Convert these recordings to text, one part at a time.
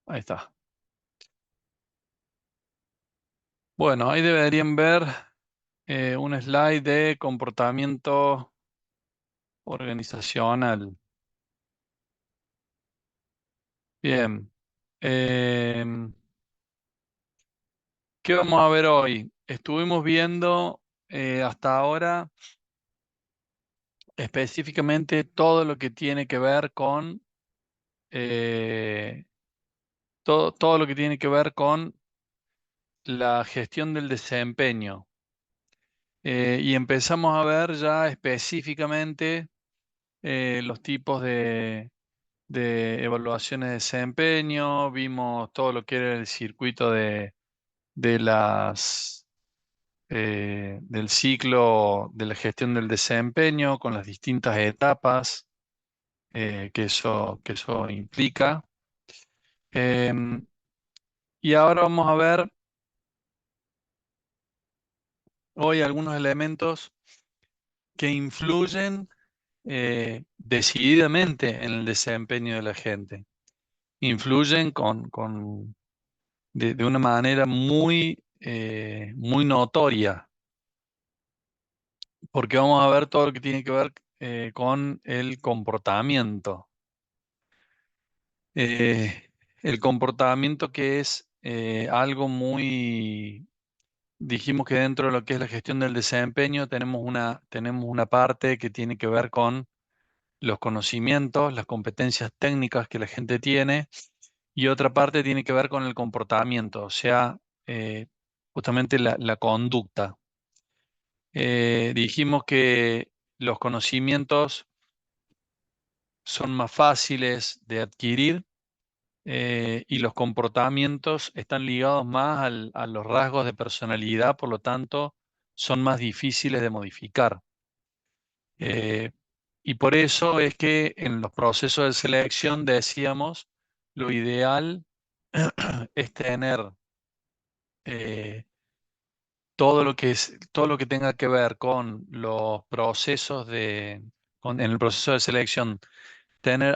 Ahí está. Bueno, ahí deberían ver un slide de comportamiento organizacional. Bien. Em, ¿Qué vamos a ver hoy? Estuvimos viendo hasta ahora específicamente todo lo que tiene que ver con eh, todo lo que tiene que ver con la gestión del desempeño. Y empezamos a ver ya específicamente los tipos de evaluaciones de desempeño, vimos todo lo que era el circuito de del ciclo de la gestión del desempeño con las distintas etapas que eso implica. Em, y ahora vamos a ver hoy algunos elementos que influyen decididamente en el desempeño de la gente. Influyen de una manera muy notoria, porque vamos a ver todo lo que tiene que ver con el comportamiento. Eh, el comportamiento que es algo muy, dijimos que dentro de lo que es la gestión del desempeño tenemos una parte que tiene que ver con los conocimientos, las competencias técnicas que la gente tiene, y otra parte tiene que ver con el comportamiento, o sea, justamente la conducta. Dijimos que los conocimientos son más fáciles de adquirir y los comportamientos están ligados más a los rasgos de personalidad, por lo tanto, son más difíciles de modificar. Eh, y por eso es que en los procesos de selección decíamos, lo ideal es tener eh, todo lo que tenga que ver con los procesos en el proceso de selección,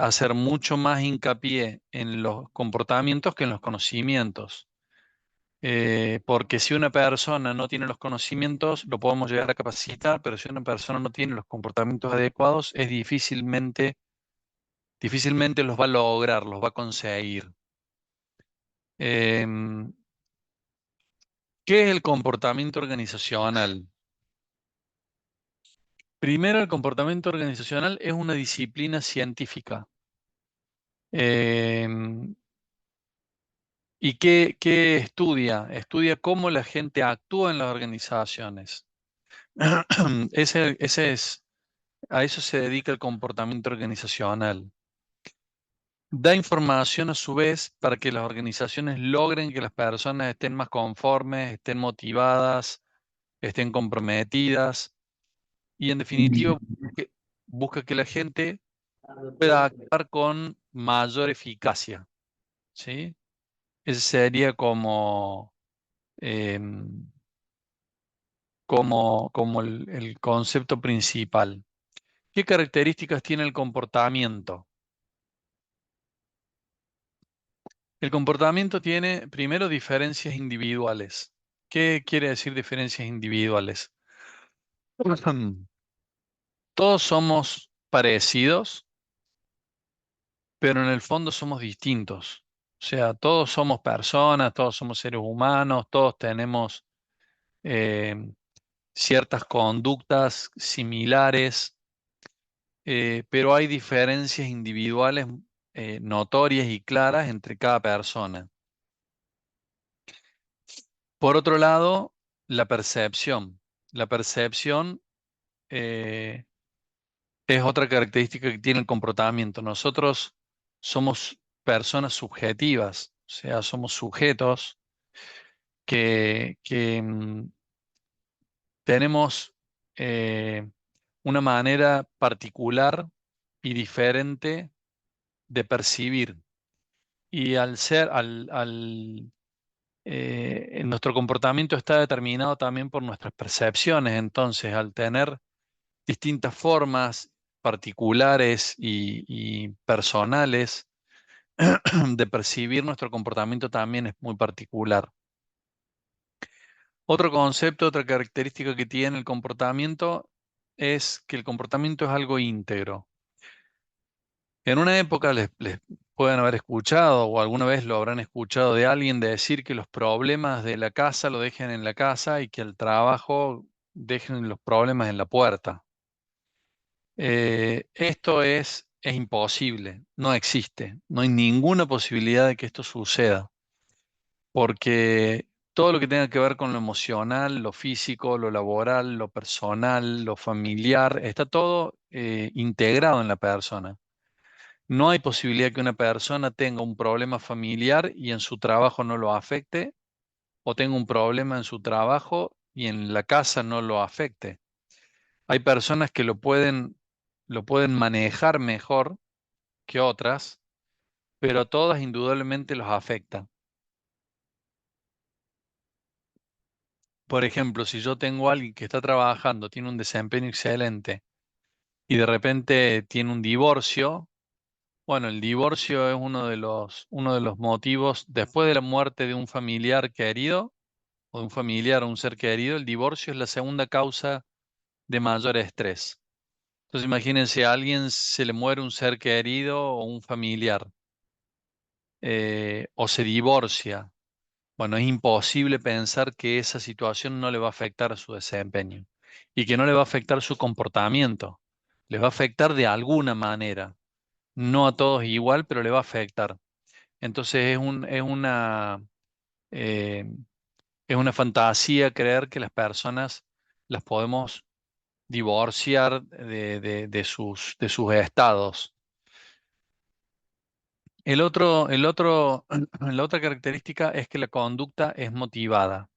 hacer mucho más hincapié en los comportamientos que en los conocimientos. Porque si una persona no tiene los conocimientos, lo podemos llegar a capacitar, pero si una persona no tiene los comportamientos adecuados, es difícilmente los va a lograr, los va a conseguir. Em, ¿Qué es el comportamiento organizacional? Primero, el comportamiento organizacional es una disciplina científica. Em, ¿Y qué estudia? Estudia cómo la gente actúa en las organizaciones. A eso se dedica el comportamiento organizacional. Da información a su vez para que las organizaciones logren que las personas estén más conformes, estén motivadas, estén comprometidas y en definitiva busca que la gente pueda actuar con mayor eficacia, ¿sí? Ese sería em, como el concepto principal. ¿Qué características tiene el comportamiento? El comportamiento tiene primero diferencias individuales. ¿Qué quiere decir diferencias individuales? Todos somos parecidos, pero en el fondo somos distintos. O sea, todos somos personas, todos somos seres humanos, todos tenemos eh, ciertas conductas similares, pero hay diferencias individuales notorias y claras entre cada persona. Por otro lado, la percepción. La percepción eh, es otra característica que tiene el comportamiento. Nosotros somos personas subjetivas, o sea, somos sujetos que tenemos eh, una manera particular y diferente de percibir. Y nuestro comportamiento está determinado también por nuestras percepciones. Entonces, al tener distintas formas particulares y personales de percibir nuestro comportamiento también es muy particular. Otro concepto, otra característica que tiene el comportamiento es que el comportamiento es algo íntegro. En una época les pueden haber escuchado o alguna vez lo habrán escuchado de alguien decir que los problemas de la casa lo dejen en la casa y que el trabajo dejen los problemas en la puerta. Esto es imposible, no existe, no hay ninguna posibilidad de que esto suceda, porque todo lo que tenga que ver con lo emocional, lo físico, lo laboral, lo personal, lo familiar, está todo integrado en la persona. No hay posibilidad que una persona tenga un problema familiar y en su trabajo no lo afecte, o tenga un problema en su trabajo y en la casa no lo afecte. Hay personas que lo pueden manejar mejor que otras, pero a todas indudablemente los afecta. Por ejemplo, si yo tengo a alguien que está trabajando, tiene un desempeño excelente y de repente tiene un divorcio, bueno, el divorcio es uno de los motivos, después de la muerte de un familiar querido o de un familiar o un ser querido, el divorcio es la segunda causa de mayor estrés. Entonces imagínense, a alguien se le muere un ser querido o un familiar, o se divorcia. Bueno, es imposible pensar que esa situación no le va a afectar a su desempeño y que no le va a afectar su comportamiento. Le va a afectar de alguna manera. No a todos igual, pero le va a afectar. Entonces eh, es una fantasía creer que las personas las podemos divorciar de sus estados. La otra característica es que la conducta es motivada.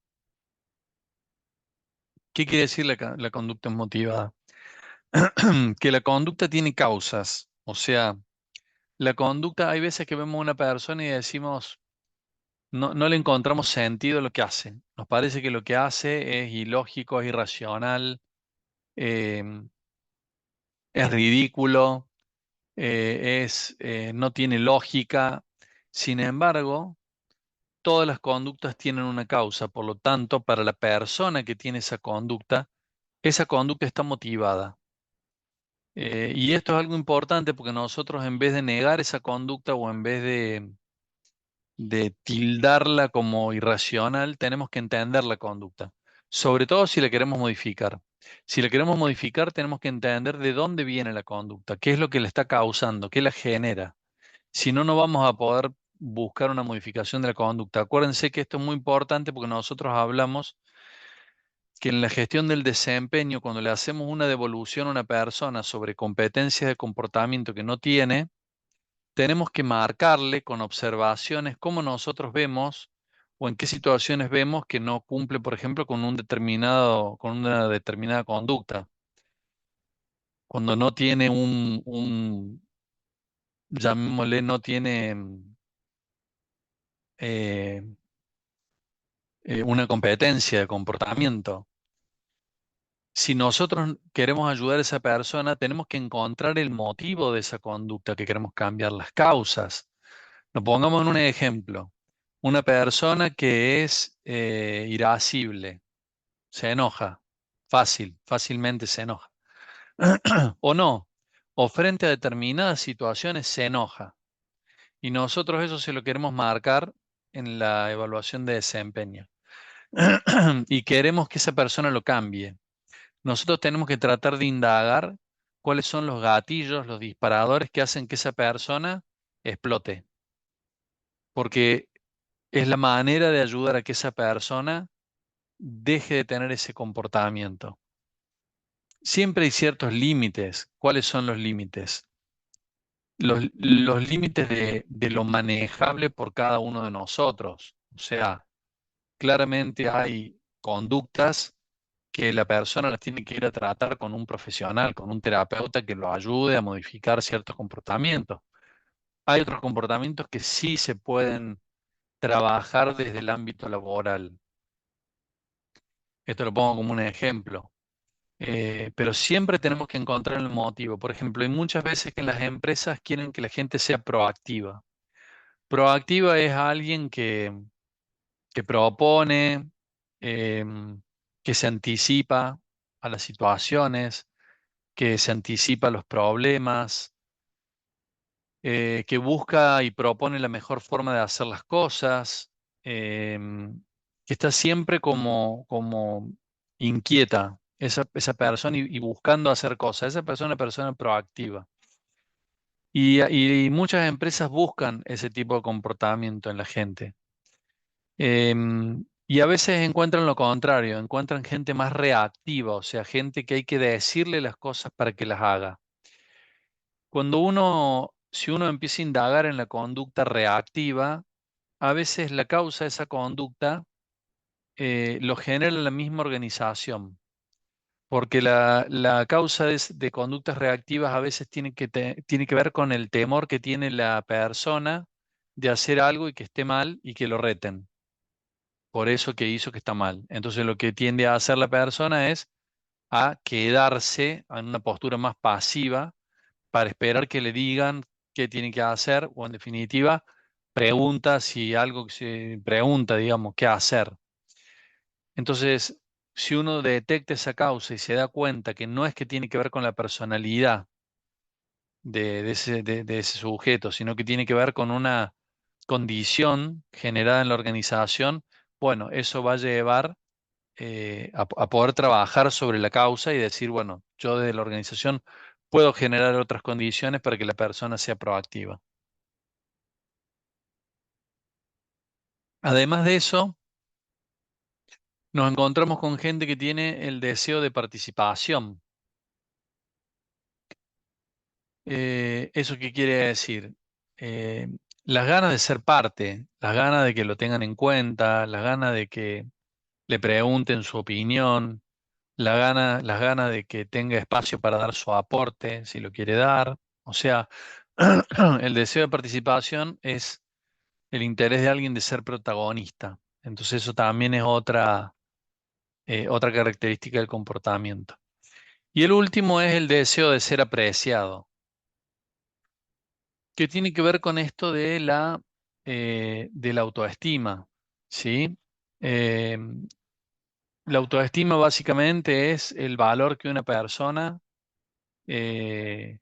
¿Qué quiere decir la conducta es motivada? Que la conducta tiene causas. O sea, la conducta, hay veces que vemos a una persona y decimos, no le encontramos sentido a lo que hace. Nos parece que lo que hace es ilógico, es irracional, em, es ridículo, no tiene lógica. Sin embargo, todas las conductas tienen una causa. Por lo tanto, para la persona que tiene esa conducta está motivada. Y esto es algo importante porque nosotros en vez de negar esa conducta o en vez de tildarla como irracional, tenemos que entender la conducta, sobre todo si la queremos modificar. Si la queremos modificar, tenemos que entender de dónde viene la conducta, qué es lo que la está causando, qué la genera. Si no, no vamos a poder buscar una modificación de la conducta. Acuérdense que esto es muy importante porque nosotros hablamos que en la gestión del desempeño, cuando le hacemos una devolución a una persona sobre competencias de comportamiento que no tiene, tenemos que marcarle con observaciones cómo nosotros vemos o en qué situaciones vemos que no cumple, por ejemplo, con una determinada conducta. Cuando no tiene llamémosle, no tiene eh, una competencia de comportamiento. Si nosotros queremos ayudar a esa persona, tenemos que encontrar el motivo de esa conducta que queremos cambiar, las causas. Nos pongamos en un ejemplo. Una persona que es irascible, se enoja, fácilmente se enoja. O no, o frente a determinadas situaciones se enoja. Y nosotros eso se lo queremos marcar en la evaluación de desempeño. Y queremos que esa persona lo cambie. Nosotros tenemos que tratar de indagar cuáles son los gatillos, los disparadores que hacen que esa persona explote, porque es la manera de ayudar a que esa persona deje de tener ese comportamiento. Siempre hay ciertos límites. ¿Cuáles son los límites? Los límites de lo manejable por cada uno de nosotros. O sea, claramente hay conductas que la persona las tiene que ir a tratar con un profesional, con un terapeuta que lo ayude a modificar ciertos comportamientos. Hay otros comportamientos que sí se pueden trabajar desde el ámbito laboral. Esto lo pongo como un ejemplo. Pero siempre tenemos que encontrar el motivo. Por ejemplo, hay muchas veces que en las empresas quieren que la gente sea proactiva. Proactiva es alguien que propone, que se anticipa a las situaciones, que se anticipa a los problemas, que busca y propone la mejor forma de hacer las cosas, que está siempre como inquieta esa persona y buscando hacer cosas. Esa persona es una persona proactiva. Y muchas empresas buscan ese tipo de comportamiento en la gente. Y a veces encuentran lo contrario, encuentran gente más reactiva, o sea, gente que hay que decirle las cosas para que las haga. Si uno empieza a indagar en la conducta reactiva, a veces la causa de esa conducta lo genera la misma organización, porque la causa de conductas reactivas a veces tiene que ver con el temor que tiene la persona de hacer algo y que esté mal y que lo reten por eso que hizo que está mal. Entonces lo que tiende a hacer la persona es a quedarse en una postura más pasiva para esperar que le digan qué tiene que hacer o en definitiva pregunta si algo que se pregunta, digamos, qué hacer. Entonces, si uno detecta esa causa y se da cuenta que no es que tiene que ver con la personalidad de ese sujeto, sino que tiene que ver con una condición generada en la organización, bueno, eso va a llevar a poder trabajar sobre la causa y decir, bueno, yo desde la organización puedo generar otras condiciones para que la persona sea proactiva. Además de eso, nos encontramos con gente que tiene el deseo de participación. ¿Eso qué quiere decir? Eh, las ganas de ser parte, las ganas de que lo tengan en cuenta, las ganas de que le pregunten su opinión, las ganas de que tenga espacio para dar su aporte, si lo quiere dar. O sea, el deseo de participación es el interés de alguien de ser protagonista. Entonces eso también es otra característica del comportamiento. Y el último es el deseo de ser apreciado, que tiene que ver con esto de la autoestima, ¿sí? Eh, la autoestima básicamente es el valor que una persona eh,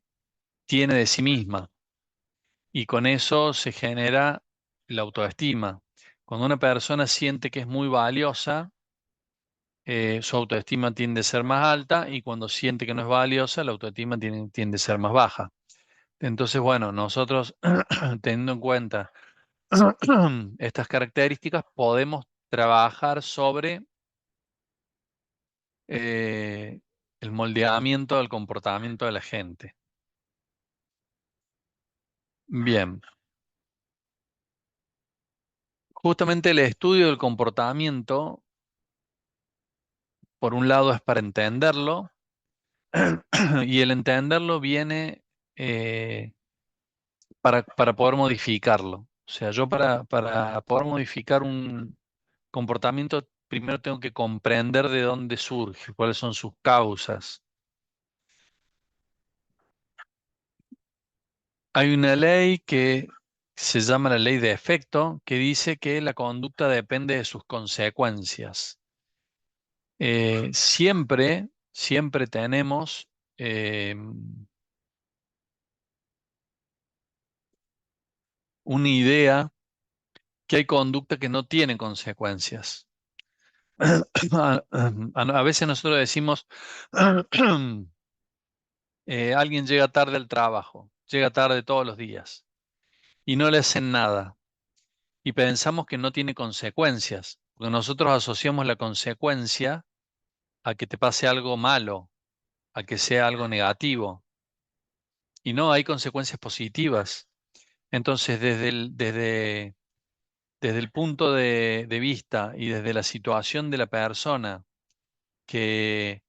tiene de sí misma y con eso se genera la autoestima. Cuando una persona siente que es muy valiosa, su autoestima tiende a ser más alta y cuando siente que no es valiosa, la autoestima tiende a ser más baja. Entonces, bueno, nosotros teniendo en cuenta estas características, podemos trabajar sobre eh, el moldeamiento del comportamiento de la gente. Bien, justamente el estudio del comportamiento, por un lado, es para entenderlo y el entenderlo viene para poder modificarlo. O sea, yo para poder modificar un comportamiento, primero tengo que comprender de dónde surge, cuáles son sus causas. Hay una ley que se llama la ley de efecto, que dice que la conducta depende de sus consecuencias. Siempre tenemos eh, una idea que hay conducta que no tiene consecuencias. A veces nosotros decimos, alguien llega tarde al trabajo, llega tarde todos los días y no le hacen nada. Y pensamos que no tiene consecuencias, porque nosotros asociamos la consecuencia a que te pase algo malo, a que sea algo negativo. Y no, hay consecuencias positivas. Entonces, desde el punto de vista y desde la situación de la persona que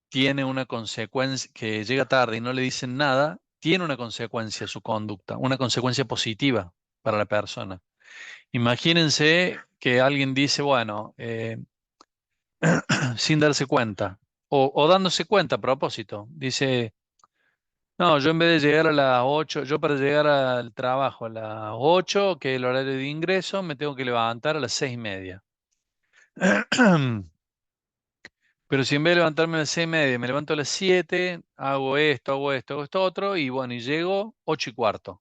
tiene una consecuencia, que llega tarde y no le dicen nada, tiene una consecuencia su conducta, una consecuencia positiva para la persona. Imagínense que alguien dice, bueno, sin darse cuenta, o dándose cuenta a propósito, dice, No, yo en vez de llegar a las 8, yo para llegar al trabajo a las 8, que es el horario de ingreso, me tengo que levantar a las 6:30. Pero si en vez de levantarme a las 6:30, me levanto a las 7, hago esto, hago esto, hago esto otro, y bueno, y llego 8:15.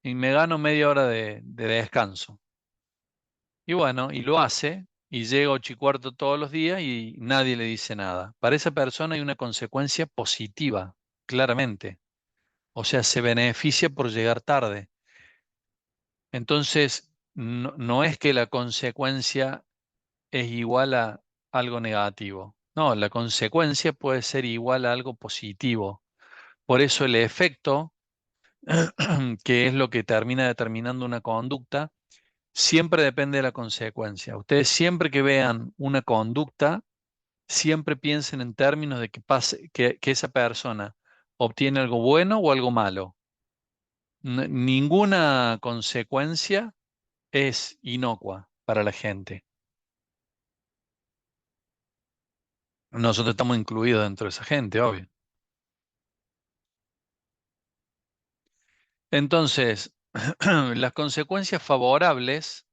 Y me gano media hora de descanso. Y bueno, y lo hace, y llega 8:15 todos los días y nadie le dice nada. Para esa persona hay una consecuencia positiva, claramente. O sea, se beneficia por llegar tarde. Entonces, no es que la consecuencia es igual a algo negativo. No, la consecuencia puede ser igual a algo positivo. Por eso el efecto, que es lo que termina determinando una conducta, siempre depende de la consecuencia. Ustedes siempre que vean una conducta, siempre piensen en términos de que pase, que esa persona obtiene algo bueno o algo malo. Ninguna consecuencia es inocua para la gente. Nosotros estamos incluidos dentro de esa gente, obvio. Entonces, las consecuencias favorables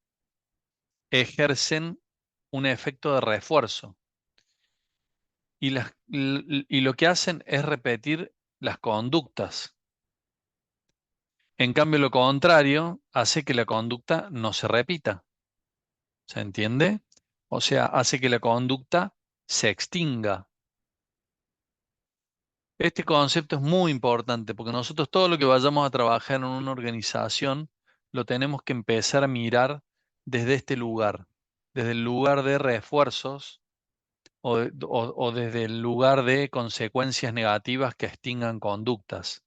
ejercen un efecto de refuerzo y lo que hacen es repetir las conductas. En cambio, lo contrario hace que la conducta no se repita. ¿Se entiende? O sea, hace que la conducta se extinga. Este concepto es muy importante porque nosotros todo lo que vayamos a trabajar en una organización lo tenemos que empezar a mirar desde este lugar, desde el lugar de refuerzos o desde el lugar de consecuencias negativas que extingan conductas.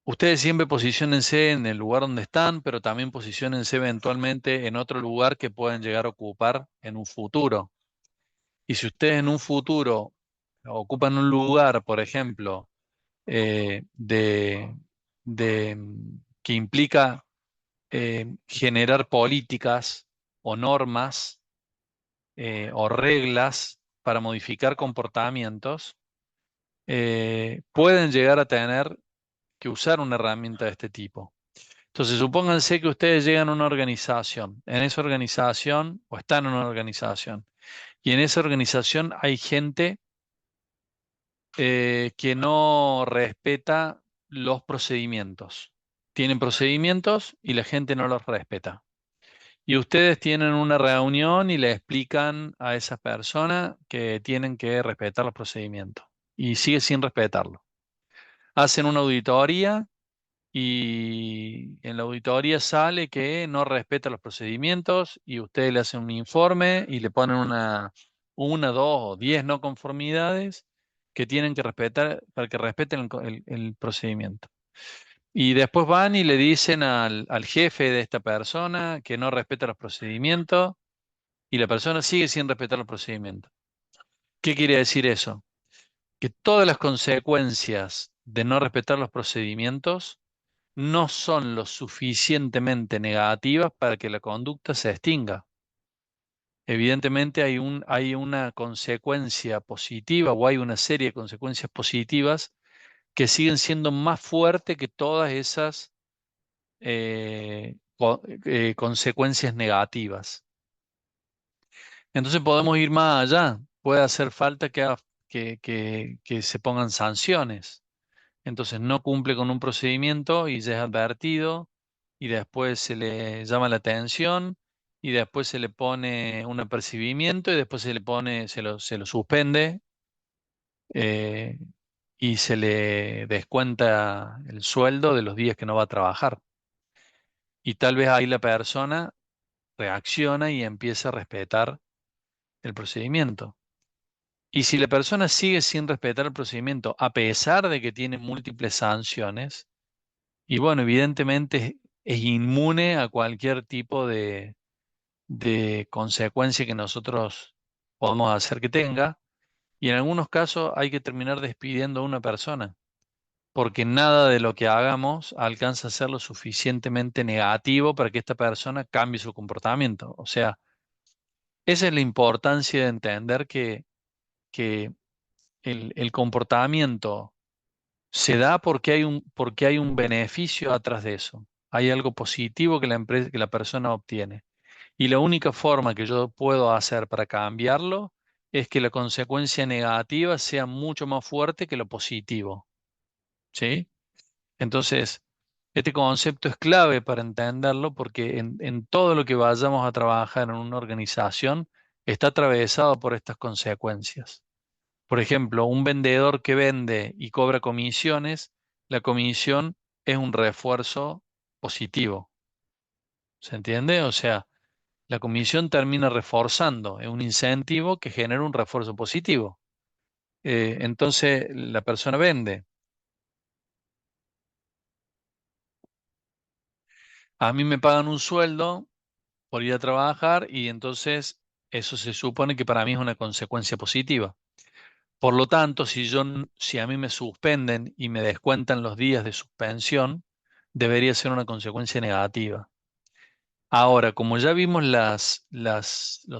Ustedes siempre posiciónense en el lugar donde están, pero también posiciónense eventualmente en otro lugar que pueden llegar a ocupar en un futuro. Y si ustedes en un futuro ocupan un lugar, por ejemplo, eh, de, que implica generar políticas o normas o reglas para modificar comportamientos, pueden llegar a tener que usar una herramienta de este tipo. Entonces, supónganse que ustedes llegan a una organización, en esa organización o están en una organización, y en esa organización hay gente que no respeta los procedimientos. Tienen procedimientos y la gente no los respeta. Y ustedes tienen una reunión y le explican a esa persona que tienen que respetar los procedimientos y sigue sin respetarlo. Hacen una auditoría y en la auditoría sale que no respeta los procedimientos y ustedes le hacen un informe y le ponen una, dos o 10 no conformidades que tienen que respetar para que respeten el procedimiento. Y después van y le dicen al jefe de esta persona que no respeta los procedimientos y la persona sigue sin respetar los procedimientos. ¿Qué quiere decir eso? Que todas las consecuencias de no respetar los procedimientos no son lo suficientemente negativas para que la conducta se extinga. Evidentemente hay una consecuencia positiva o hay una serie de consecuencias positivas que siguen siendo más fuertes que todas esas consecuencias negativas. Entonces podemos ir más allá. Puede hacer falta que se pongan sanciones. Entonces no cumple con un procedimiento y ya es advertido y después se le llama la atención y después se le pone un apercibimiento y después se lo suspende eh, y se le descuenta el sueldo de los días que no va a trabajar. Y tal vez ahí la persona reacciona y empieza a respetar el procedimiento. Y si la persona sigue sin respetar el procedimiento, a pesar de que tiene múltiples sanciones, y bueno, evidentemente es inmune a cualquier tipo de consecuencia que nosotros podamos hacer que tenga. Y en algunos casos hay que terminar despidiendo a una persona, porque nada de lo que hagamos alcanza a ser lo suficientemente negativo para que esta persona cambie su comportamiento. O sea, esa es la importancia de entender que el comportamiento se da porque hay un beneficio atrás de eso. Hay algo positivo que la empresa, que la persona obtiene. Y la única forma que yo puedo hacer para cambiarlo es que la consecuencia negativa sea mucho más fuerte que lo positivo. ¿Sí? Entonces, este concepto es clave para entenderlo porque en todo lo que vayamos a trabajar en una organización está atravesado por estas consecuencias. Por ejemplo, un vendedor que vende y cobra comisiones, la comisión es un refuerzo positivo. ¿Se entiende? O sea, la comisión termina reforzando, es un incentivo que genera un refuerzo positivo. Entonces, la persona vende. A mí me pagan un sueldo por ir a trabajar y entonces eso se supone que para mí es una consecuencia positiva. Por lo tanto, si a mí me suspenden y me descuentan los días de suspensión, debería ser una consecuencia negativa. Ahora, como ya vimos las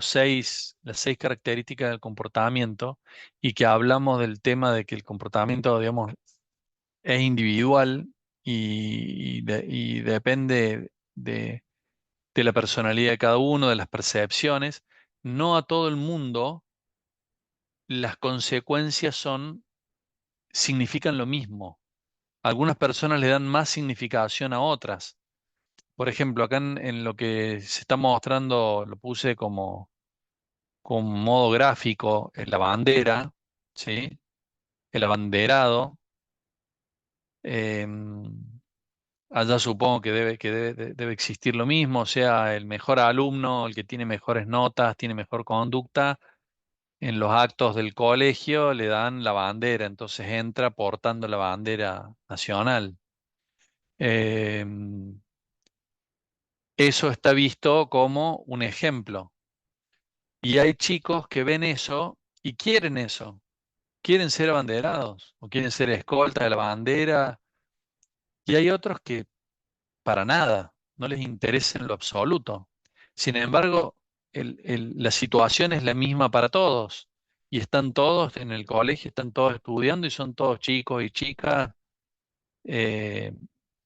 seis características del comportamiento y que hablamos del tema de que el comportamiento, digamos, es individual y depende de la personalidad de cada uno, de las percepciones, no a todo el mundo las consecuencias significan lo mismo. Algunas personas le dan más significación a otras. Por ejemplo, acá en lo que se está mostrando, lo puse como modo gráfico, en la bandera, ¿sí? El abanderado. em, Allá supongo que debe existir lo mismo, o sea, el mejor alumno, el que tiene mejores notas, tiene mejor conducta, en los actos del colegio le dan la bandera, entonces entra portando la bandera nacional. Em, Eso está visto como un ejemplo. Y hay chicos que ven eso, quieren ser abanderados o quieren ser escolta de la bandera. Y hay otros que para nada, no les interesa en lo absoluto. Sin embargo, la situación es la misma para todos. Y están todos en el colegio, están todos estudiando y son todos chicos y chicas eh,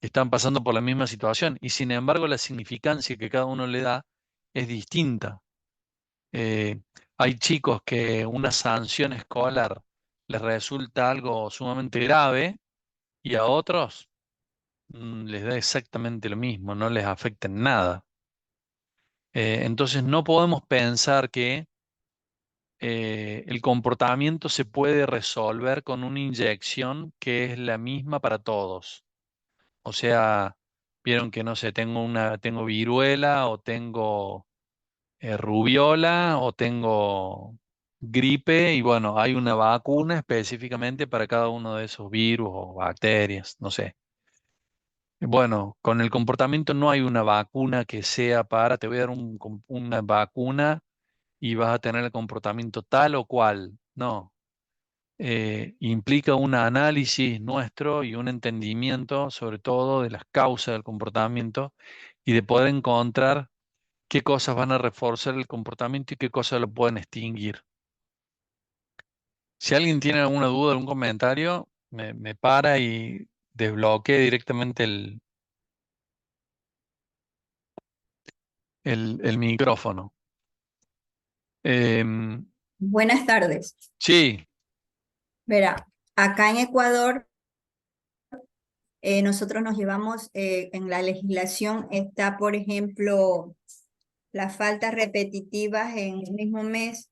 que están pasando por la misma situación. Y sin embargo, la significancia que cada uno le da es distinta. Eh, Hay chicos que una sanción escolar les resulta algo sumamente grave y a otros les da exactamente lo mismo, no les afecta en nada. Entonces no podemos pensar que el comportamiento se puede resolver con una inyección que es la misma para todos. O sea, vieron que no sé, tengo viruela o tengo rubiola o tengo gripe y bueno, hay una vacuna específicamente para cada uno de esos virus o bacterias, no sé. Bueno, con el comportamiento no hay una vacuna que sea te voy a dar una vacuna y vas a tener el comportamiento tal o cual. No, implica un análisis nuestro y un entendimiento sobre todo de las causas del comportamiento y de poder encontrar qué cosas van a reforzar el comportamiento y qué cosas lo pueden extinguir. Si alguien tiene alguna duda, algún comentario, me para y desbloquea directamente el micrófono. Em, Buenas tardes. sí, Verá, acá en Ecuador nosotros nos llevamos en la legislación está, por ejemplo, las faltas repetitivas en el mismo mes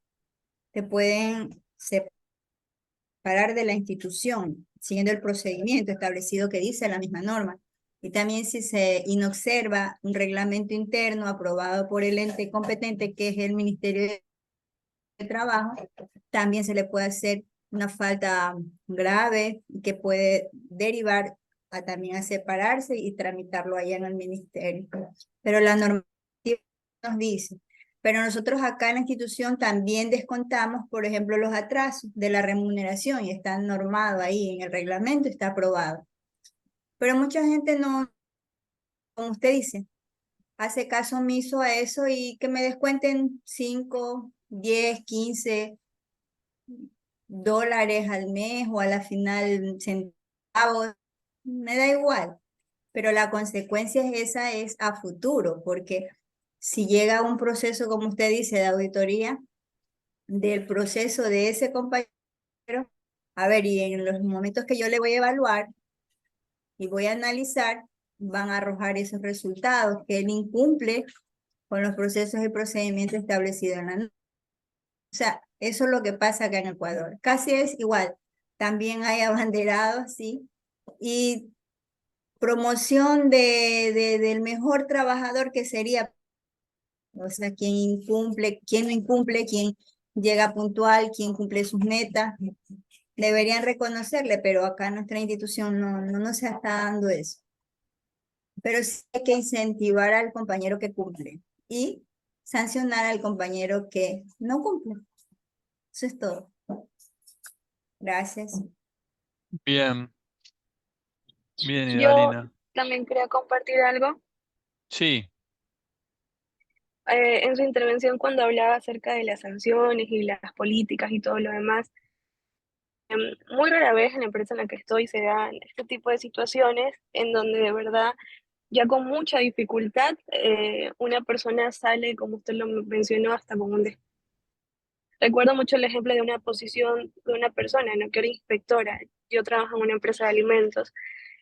te pueden separar de la institución, siguiendo el procedimiento establecido que dice la misma norma. Y también si se inobserva un reglamento interno aprobado por el ente competente, que es el Ministerio de Trabajo, también se le puede hacer una falta grave que puede derivar también a separarse y tramitarlo allá en el ministerio. Pero la normativa nos dice, pero nosotros acá en la institución también descontamos, por ejemplo, los atrasos de la remuneración y está normado ahí en el reglamento, está aprobado. Pero mucha gente no, como usted dice, hace caso omiso a eso y que me descuenten 5, 10, 15 dólares al mes o a la final centavos me da igual, pero la consecuencia es esa es a futuro, porque si llega un proceso, como usted dice, de auditoría, del proceso de ese compañero, a ver, y en los momentos que yo le voy a evaluar y voy a analizar, van a arrojar esos resultados, que él incumple con los procesos y procedimientos establecidos en la norma. O sea, eso es lo que pasa acá en Ecuador. Casi es igual. También hay abanderados, sí, y promoción del mejor trabajador que sería, o sea, quien incumple, quien no incumple, quien llega puntual, quien cumple sus metas. Deberían reconocerle, pero acá en nuestra institución no nos está dando eso. Pero sí hay que incentivar al compañero que cumple y sancionar al compañero que no cumple. Eso es todo. Gracias. Bien, bien, Yo Idalina. también quería compartir algo. Sí, En su intervención, cuando hablaba acerca de las sanciones y las políticas y todo lo demás, muy rara vez en la empresa en la que estoy se dan este tipo de situaciones en donde de verdad, ya con mucha dificultad, una persona sale, como usted lo mencionó, hasta con un Recuerdo mucho el ejemplo de una posición de una persona, ¿no? Que era inspectora. Yo trabajo en una empresa de alimentos.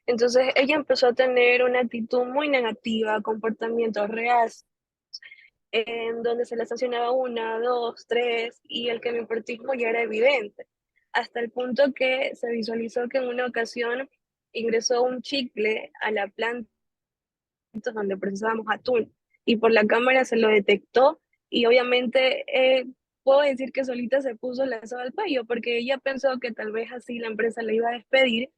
Entonces ella empezó a tener una actitud muy negativa, comportamientos reales, en donde se le sancionaba una, dos, tres, y el que nepotismo ya era evidente, hasta el punto que se visualizó que en una ocasión ingresó un chicle a la planta donde procesábamos atún, y por la cámara se lo detectó, y obviamente puedo decir que solita se puso la soga al cuello, porque ella pensó que tal vez así la empresa le iba a despedir,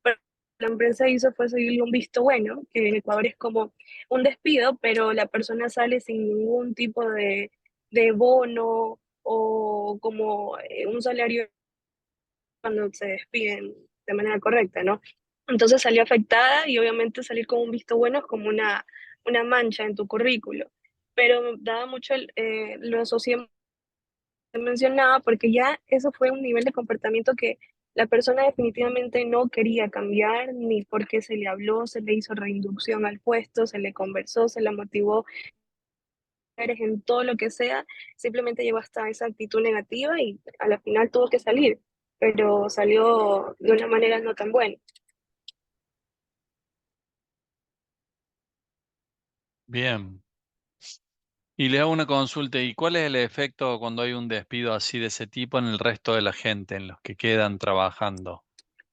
pero la empresa hizo fue seguirle un visto bueno, que en Ecuador es como un despido, pero la persona sale sin ningún tipo de bono o como un salario cuando se despiden de manera correcta, ¿no? Entonces salió afectada y obviamente salir con un visto bueno es como una mancha en tu currículo. Pero daba mucho, lo asocié mencionaba porque ya eso fue un nivel de comportamiento que la persona definitivamente no quería cambiar, ni porque se le habló, se le hizo reinducción al puesto, se le conversó, se le motivó eres en todo lo que sea, simplemente llegó hasta esa actitud negativa y a la final tuvo que salir, pero salió de una manera no tan buena. bien. Y le hago una consulta. ¿Y cuál es el efecto cuando hay un despido así de ese tipo en el resto de la gente, en los que quedan trabajando?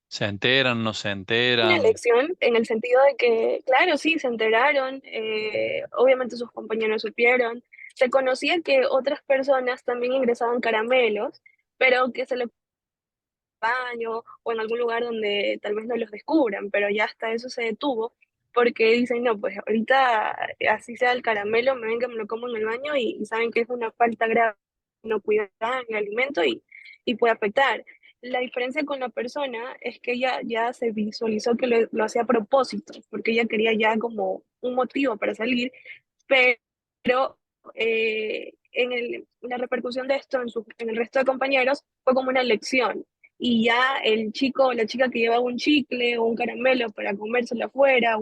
¿Se enteran, no se Una enteran? lección en el sentido de que, claro, sí, se enteraron, obviamente sus compañeros supieron, se conocía que otras personas también ingresaban caramelos, pero que se le baño o en algún lugar donde tal vez no los descubran, pero ya hasta eso se detuvo porque dicen, no, pues ahorita así sea el caramelo, me ven que me lo como en el baño y saben que es una falta grave, no cuidar el alimento y puede afectar. La diferencia con la persona es que ella ya se visualizó que lo hacía a propósito, porque ella quería ya como un motivo para salir, pero la repercusión de esto en el resto de compañeros fue como una lección y ya el chico o la chica que llevaba un chicle o un caramelo para comérselo afuera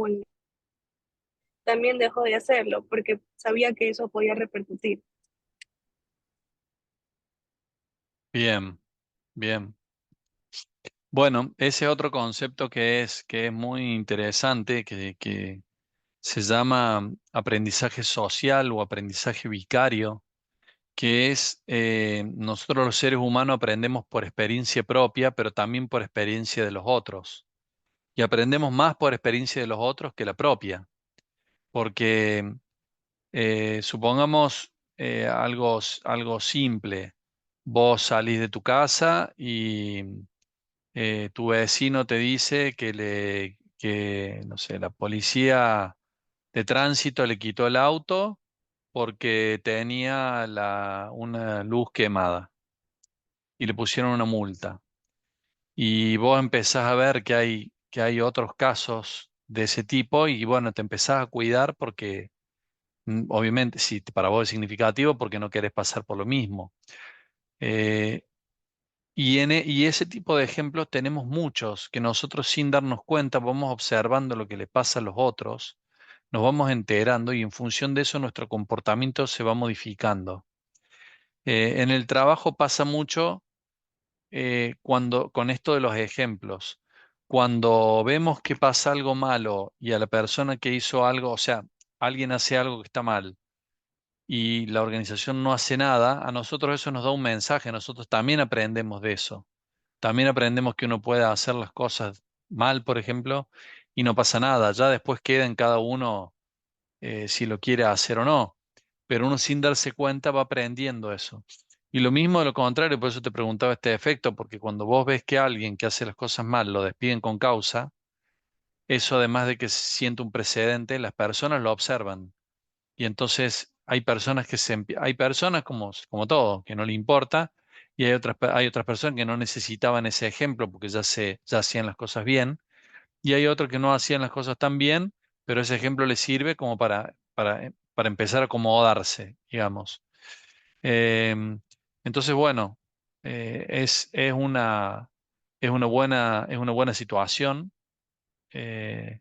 también dejó de hacerlo porque sabía que eso podía repercutir. Bien, bien. Bueno, ese otro concepto que es muy interesante, que se llama aprendizaje social o aprendizaje vicario, que es nosotros los seres humanos aprendemos por experiencia propia, pero también por experiencia de los otros. Y aprendemos más por experiencia de los otros que la propia, porque supongamos algo simple. Vos salís de tu casa y tu vecino te dice que, no sé, la policía de tránsito le quitó el auto porque tenía una luz quemada y le pusieron una multa. Y vos empezás a ver que hay otros casos de ese tipo y bueno, te empezás a cuidar porque obviamente, para vos es significativo porque no querés pasar por lo mismo. Eh, Y ese tipo de ejemplos tenemos muchos, que nosotros sin darnos cuenta vamos observando lo que le pasa a los otros, nos vamos enterando y en función de eso nuestro comportamiento se va modificando. En el trabajo pasa mucho cuando, con esto de los ejemplos. Cuando vemos que pasa algo malo y a la persona que hizo algo, o sea, alguien hace algo que está mal y la organización no hace nada, a nosotros eso nos da un mensaje, nosotros también aprendemos de eso. También aprendemos que uno puede hacer las cosas mal, por ejemplo, y no pasa nada. Ya después queda en cada uno si lo quiere hacer o no. Pero uno sin darse cuenta va aprendiendo eso. Y lo mismo de lo contrario, por eso te preguntaba este efecto, porque cuando vos ves que alguien que hace las cosas mal lo despiden con causa, eso además de que se siente un precedente, las personas lo observan. Y entonces hay personas hay personas como todo, que no le importa, y hay otras personas que no necesitaban ese ejemplo porque ya hacían las cosas bien, y hay otros que no hacían las cosas tan bien, pero ese ejemplo les sirve como para empezar a acomodarse, digamos. Em, entonces, bueno, es una buena situación. eh,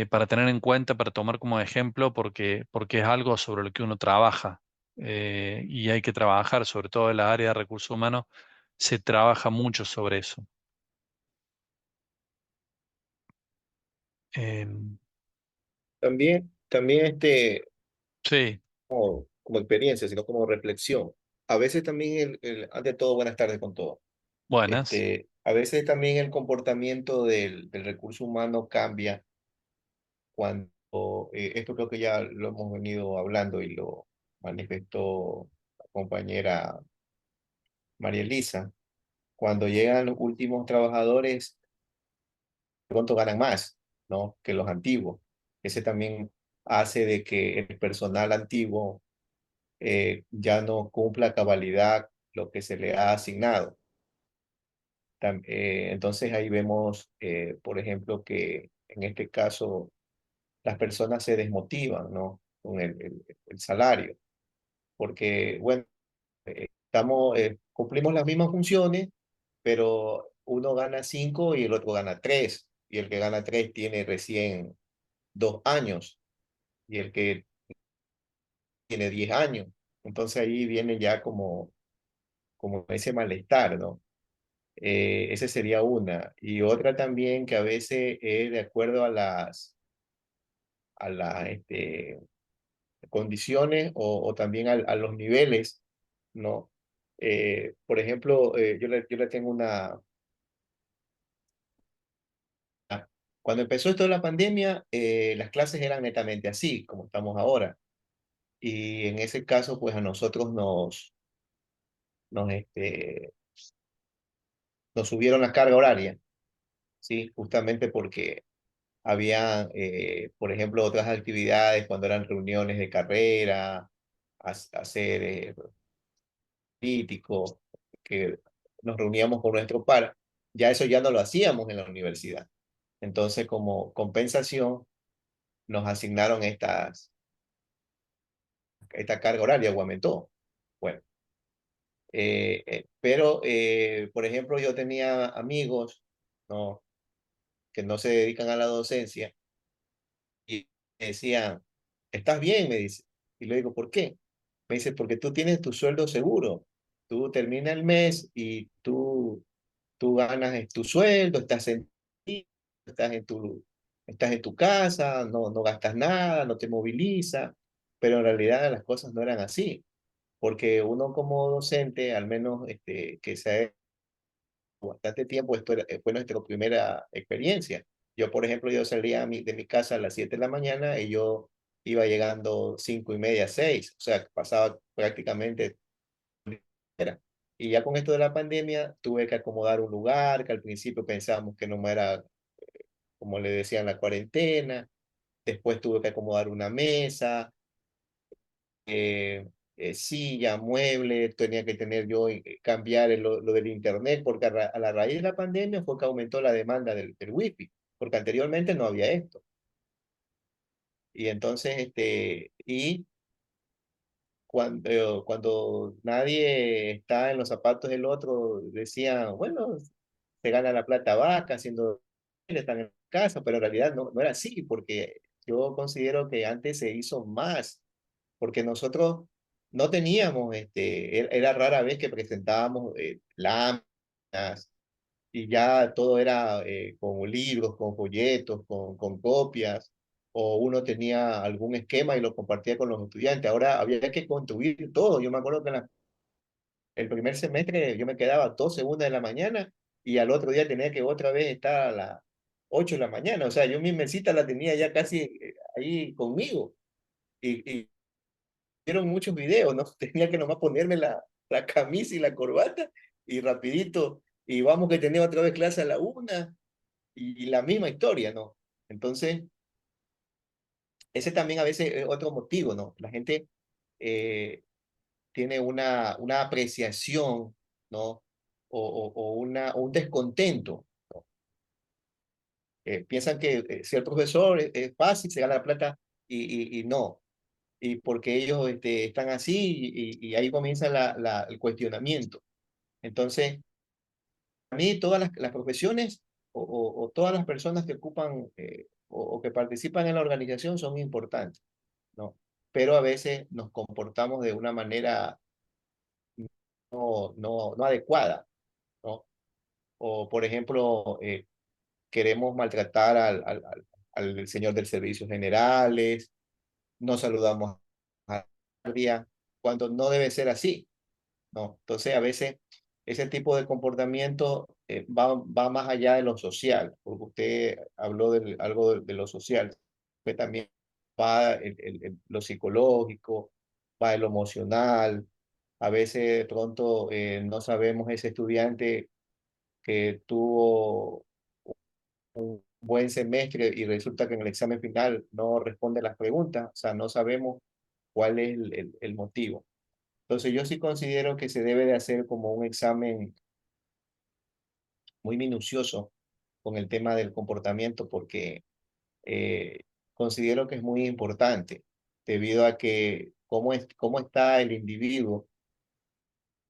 para tener en cuenta, para tomar como ejemplo, porque es algo sobre lo que uno trabaja y hay que trabajar, sobre todo en la área de recursos humanos, se trabaja mucho sobre eso. Em, También sí, como experiencia, sino como reflexión. A veces también, ante todo, buenas tardes con todo. buenas. A veces también el comportamiento del recurso humano cambia cuando, esto creo que ya lo hemos venido hablando y lo manifestó la compañera María Elisa, cuando llegan los últimos trabajadores, de pronto ganan más, ¿no? Que los antiguos. Ese también hace de que el personal antiguo ya no cumpla a cabalidad lo que se le ha asignado. Entonces ahí vemos, por ejemplo, que en este caso las personas se desmotivan, ¿no? Con el salario, porque, bueno, cumplimos las mismas funciones, pero uno gana 5 y el otro gana 3, y el que gana 3 tiene recién 2 años, y el que tiene 10 años. Entonces ahí viene ya como ese malestar, ¿no? Esa sería una. Y otra también que a veces es de acuerdo a las condiciones o también a los niveles, ¿no? Por ejemplo, yo le tengo Cuando empezó esto de la pandemia, las clases eran netamente así, como estamos ahora. Y en ese caso, pues a nosotros nos, este, nos subieron la carga horaria, ¿sí? Justamente porque había, por ejemplo, otras actividades cuando eran reuniones de carrera, hacer políticos, que nos reuníamos con nuestro par. Ya eso ya no lo hacíamos en la universidad. Entonces, como compensación, nos asignaron esta carga horaria o aumentó. Bueno, pero, por ejemplo, yo tenía amigos, ¿no? Que no se dedican a la docencia y me decían, ¿estás bien? Me dice. Y le digo, ¿por qué? Me dice, porque tú tienes tu sueldo seguro. Tú terminas el mes y tú ganas tu sueldo, estás en tu casa, no gastas nada, no te moviliza, pero en realidad las cosas no eran así, porque uno como docente, al menos que sea bastante tiempo, fue nuestra primera experiencia. Yo, por ejemplo, yo salía de mi casa a las 7 de la mañana y yo iba llegando 5:30, 6, o sea, pasaba prácticamente. Y ya con esto de la pandemia tuve que acomodar un lugar que al principio pensábamos que no era, como le decían, la cuarentena. Después tuve que acomodar una mesa, silla, mueble, tenía que tener yo, cambiar lo del internet, porque a la raíz de la pandemia fue que aumentó la demanda del wifi, porque anteriormente no había esto. Y entonces, cuando nadie está en los zapatos del otro, decían, bueno, se gana la plata vaca haciendo, están en casa, pero en realidad no era así, porque yo considero que antes se hizo más, porque nosotros no teníamos, era rara vez que presentábamos láminas, y ya todo era con libros, con folletos, con copias, o uno tenía algún esquema y lo compartía con los estudiantes. Ahora había que construir todo. Yo me acuerdo que el primer semestre yo me quedaba 12, 1 de la mañana y al otro día tenía que otra vez estar a las 8 de la mañana. O sea, yo mi mesita la tenía ya casi ahí conmigo. Y vieron muchos videos, ¿no? Tenía que nomás ponerme la camisa y la corbata y rapidito, y vamos que tenía otra vez clase a la 1 y la misma historia, ¿no? Entonces, ese también a veces es otro motivo, ¿no? La gente tiene una apreciación, ¿no? O un descontento. Piensan que ser profesor es fácil, se gana la plata y no. Y porque ellos están así y ahí comienza el cuestionamiento. Entonces, a mí todas las profesiones o todas las personas que ocupan o que participan en la organización son importantes, ¿no? Pero a veces nos comportamos de una manera no adecuada, ¿no? O, por ejemplo, queremos maltratar al señor del servicios generales, no saludamos a día cuando no debe ser así, ¿no? Entonces, a veces ese tipo de comportamiento va más allá de lo social, porque usted habló de algo de lo social, que también va lo psicológico, va en lo emocional. A veces de pronto no sabemos ese estudiante que tuvo un buen semestre y resulta que en el examen final no responde las preguntas, o sea, no sabemos cuál es el motivo. Entonces yo sí considero que se debe de hacer como un examen muy minucioso con el tema del comportamiento porque eh, considero que es muy importante debido a que cómo está el individuo,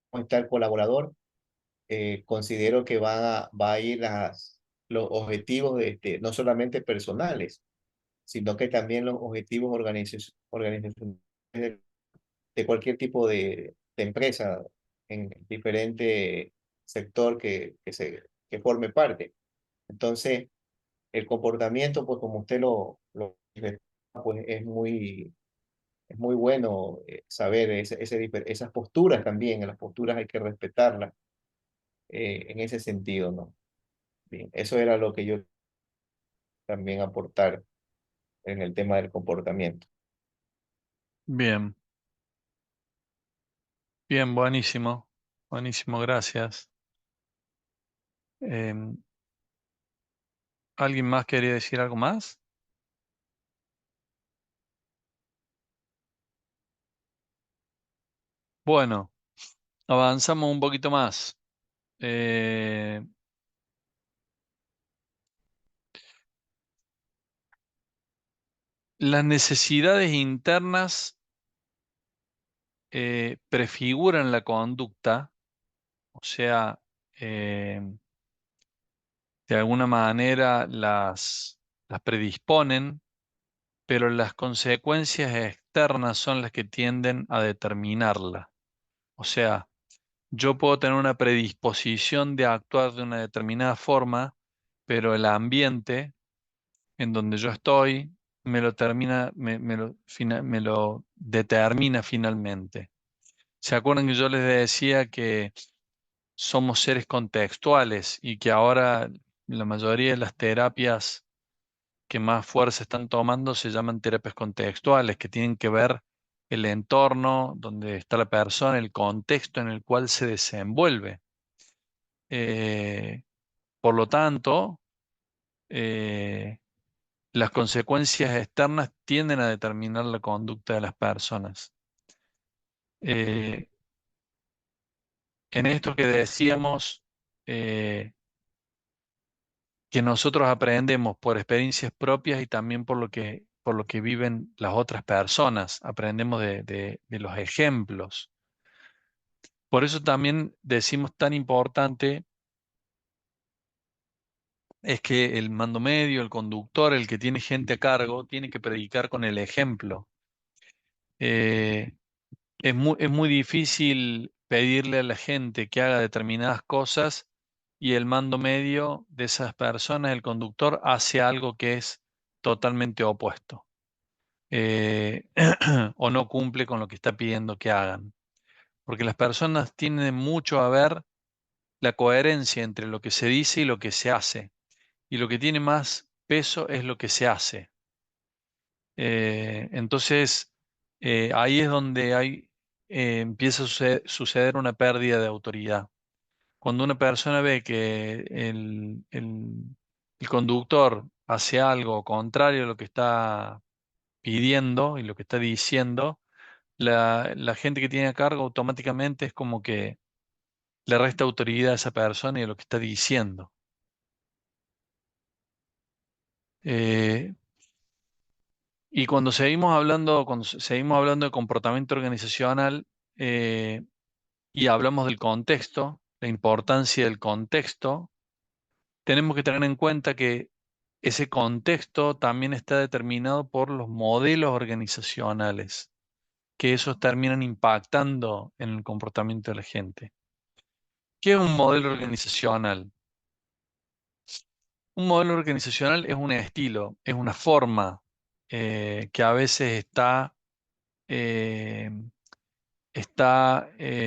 cómo está el colaborador, considero que va a ir los objetivos no solamente personales, sino que también los objetivos organizacionales de cualquier tipo de empresa en diferente sector que forme parte. Entonces, el comportamiento, pues como usted pues es muy bueno saber esas posturas también, las posturas hay que respetarlas en ese sentido, ¿no? Bien, eso era lo que yo también aportar en el tema del comportamiento. Bien, bien, buenísimo. Buenísimo, gracias. Em, ¿Alguien más quería decir algo más? Bueno, avanzamos un poquito más. Eh, las necesidades internas prefiguran la conducta, o sea, eh, de alguna manera las predisponen, pero las consecuencias externas son las que tienden a determinarla. O sea, yo puedo tener una predisposición de actuar de una determinada forma, pero el ambiente en donde yo estoy me lo determina finalmente. ¿Se acuerdan que yo les decía que somos seres contextuales y que ahora la mayoría de las terapias que más fuerza están tomando se llaman terapias contextuales, que tienen que ver el entorno donde está la persona, el contexto en el cual se desenvuelve? Eh, por lo tanto, eh, las consecuencias externas tienden a determinar la conducta de las personas. Eh, en esto que decíamos, que nosotros aprendemos por experiencias propias y también por lo que por lo que viven las otras personas, aprendemos de los ejemplos. Por eso también decimos tan importante es que el mando medio, el conductor, el que tiene gente a cargo, tiene que predicar con el ejemplo. Eh, es muy difícil pedirle a la gente que haga determinadas cosas y el mando medio de esas personas, el conductor, hace algo que es totalmente opuesto. O no cumple con lo que está pidiendo que hagan. Porque las personas tienen mucho a ver la coherencia entre lo que se dice y lo que se hace. Y lo que tiene más peso es lo que se hace. Entonces, ahí es donde empieza a suceder una pérdida de autoridad. Cuando una persona ve que el conductor hace algo contrario a lo que está pidiendo y lo que está diciendo, la gente que tiene a cargo automáticamente es como que le resta autoridad a esa persona y a lo que está diciendo. Eh, y cuando seguimos hablando de comportamiento organizacional y hablamos del contexto, la importancia del contexto, tenemos que tener en cuenta que ese contexto también está determinado por los modelos organizacionales, que esos terminan impactando en el comportamiento de la gente. ¿Qué es un modelo organizacional? Un modelo organizacional es un estilo, es una forma que a veces eh,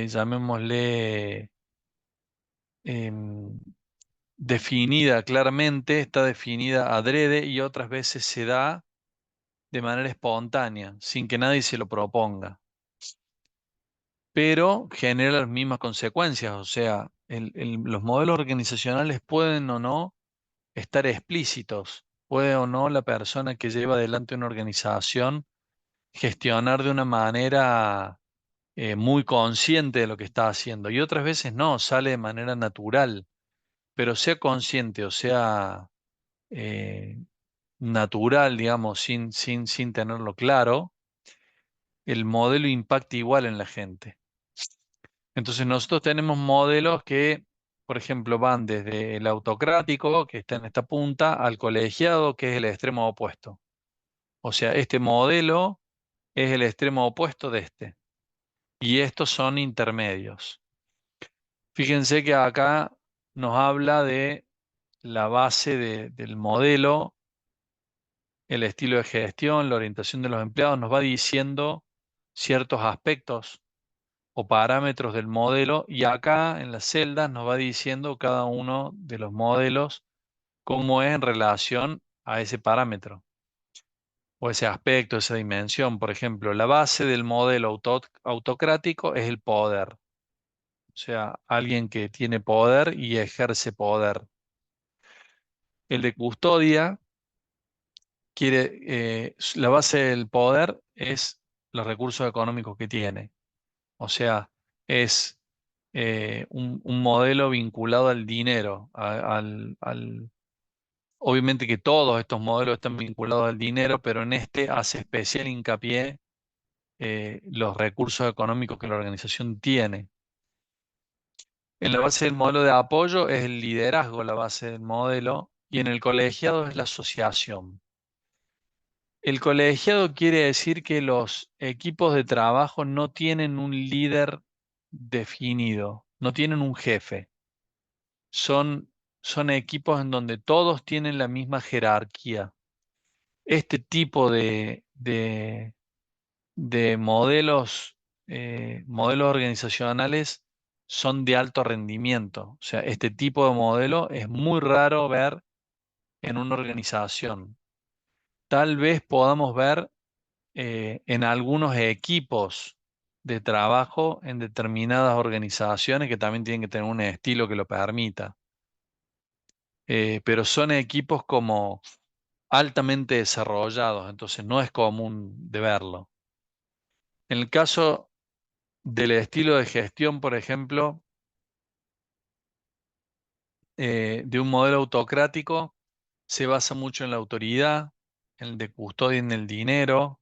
llamémosle, em, definida claramente, está definida adrede y otras veces se da de manera espontánea, sin que nadie se lo proponga, pero genera las mismas consecuencias. O sea, los modelos organizacionales pueden o no estar explícitos, puede o no la persona que lleva adelante una organización gestionar de una manera muy consciente de lo que está haciendo y otras veces no, sale de manera natural, pero sea consciente o sea eh, natural, digamos, sin tenerlo claro, el modelo impacta igual en la gente. Entonces nosotros tenemos modelos que, por ejemplo, van desde el autocrático, que está en esta punta, al colegiado, que es el extremo opuesto. O sea, este modelo es el extremo opuesto de este. Y estos son intermedios. Fíjense que acá nos habla de la base del modelo, el estilo de gestión, la orientación de los empleados, nos va diciendo ciertos aspectos o parámetros del modelo y acá en las celdas nos va diciendo cada uno de los modelos cómo es en relación a ese parámetro o ese aspecto, esa dimensión. Por ejemplo, la base del modelo autocrático es el poder, o sea, alguien que tiene poder y ejerce poder. El de custodia la base del poder es los recursos económicos que tiene. O sea, es un modelo vinculado al dinero. Obviamente que todos estos modelos están vinculados al dinero, pero en este hace especial hincapié los recursos económicos que la organización tiene. En la base del modelo de apoyo es el liderazgo, la base del modelo, y en el colegiado es la asociación. El colegiado quiere decir que los equipos de trabajo no tienen un líder definido, no tienen un jefe. Son equipos en donde todos tienen la misma jerarquía. Este tipo de modelos, modelos organizacionales son de alto rendimiento. O sea, este tipo de modelo es muy raro ver en una organización. Tal vez podamos ver en algunos equipos de trabajo en determinadas organizaciones que también tienen que tener un estilo que lo permita. Pero son equipos como altamente desarrollados, entonces no es común de verlo. En el caso del estilo de gestión, por ejemplo, de un modelo autocrático, se basa mucho en la autoridad, en el de custodia en el dinero,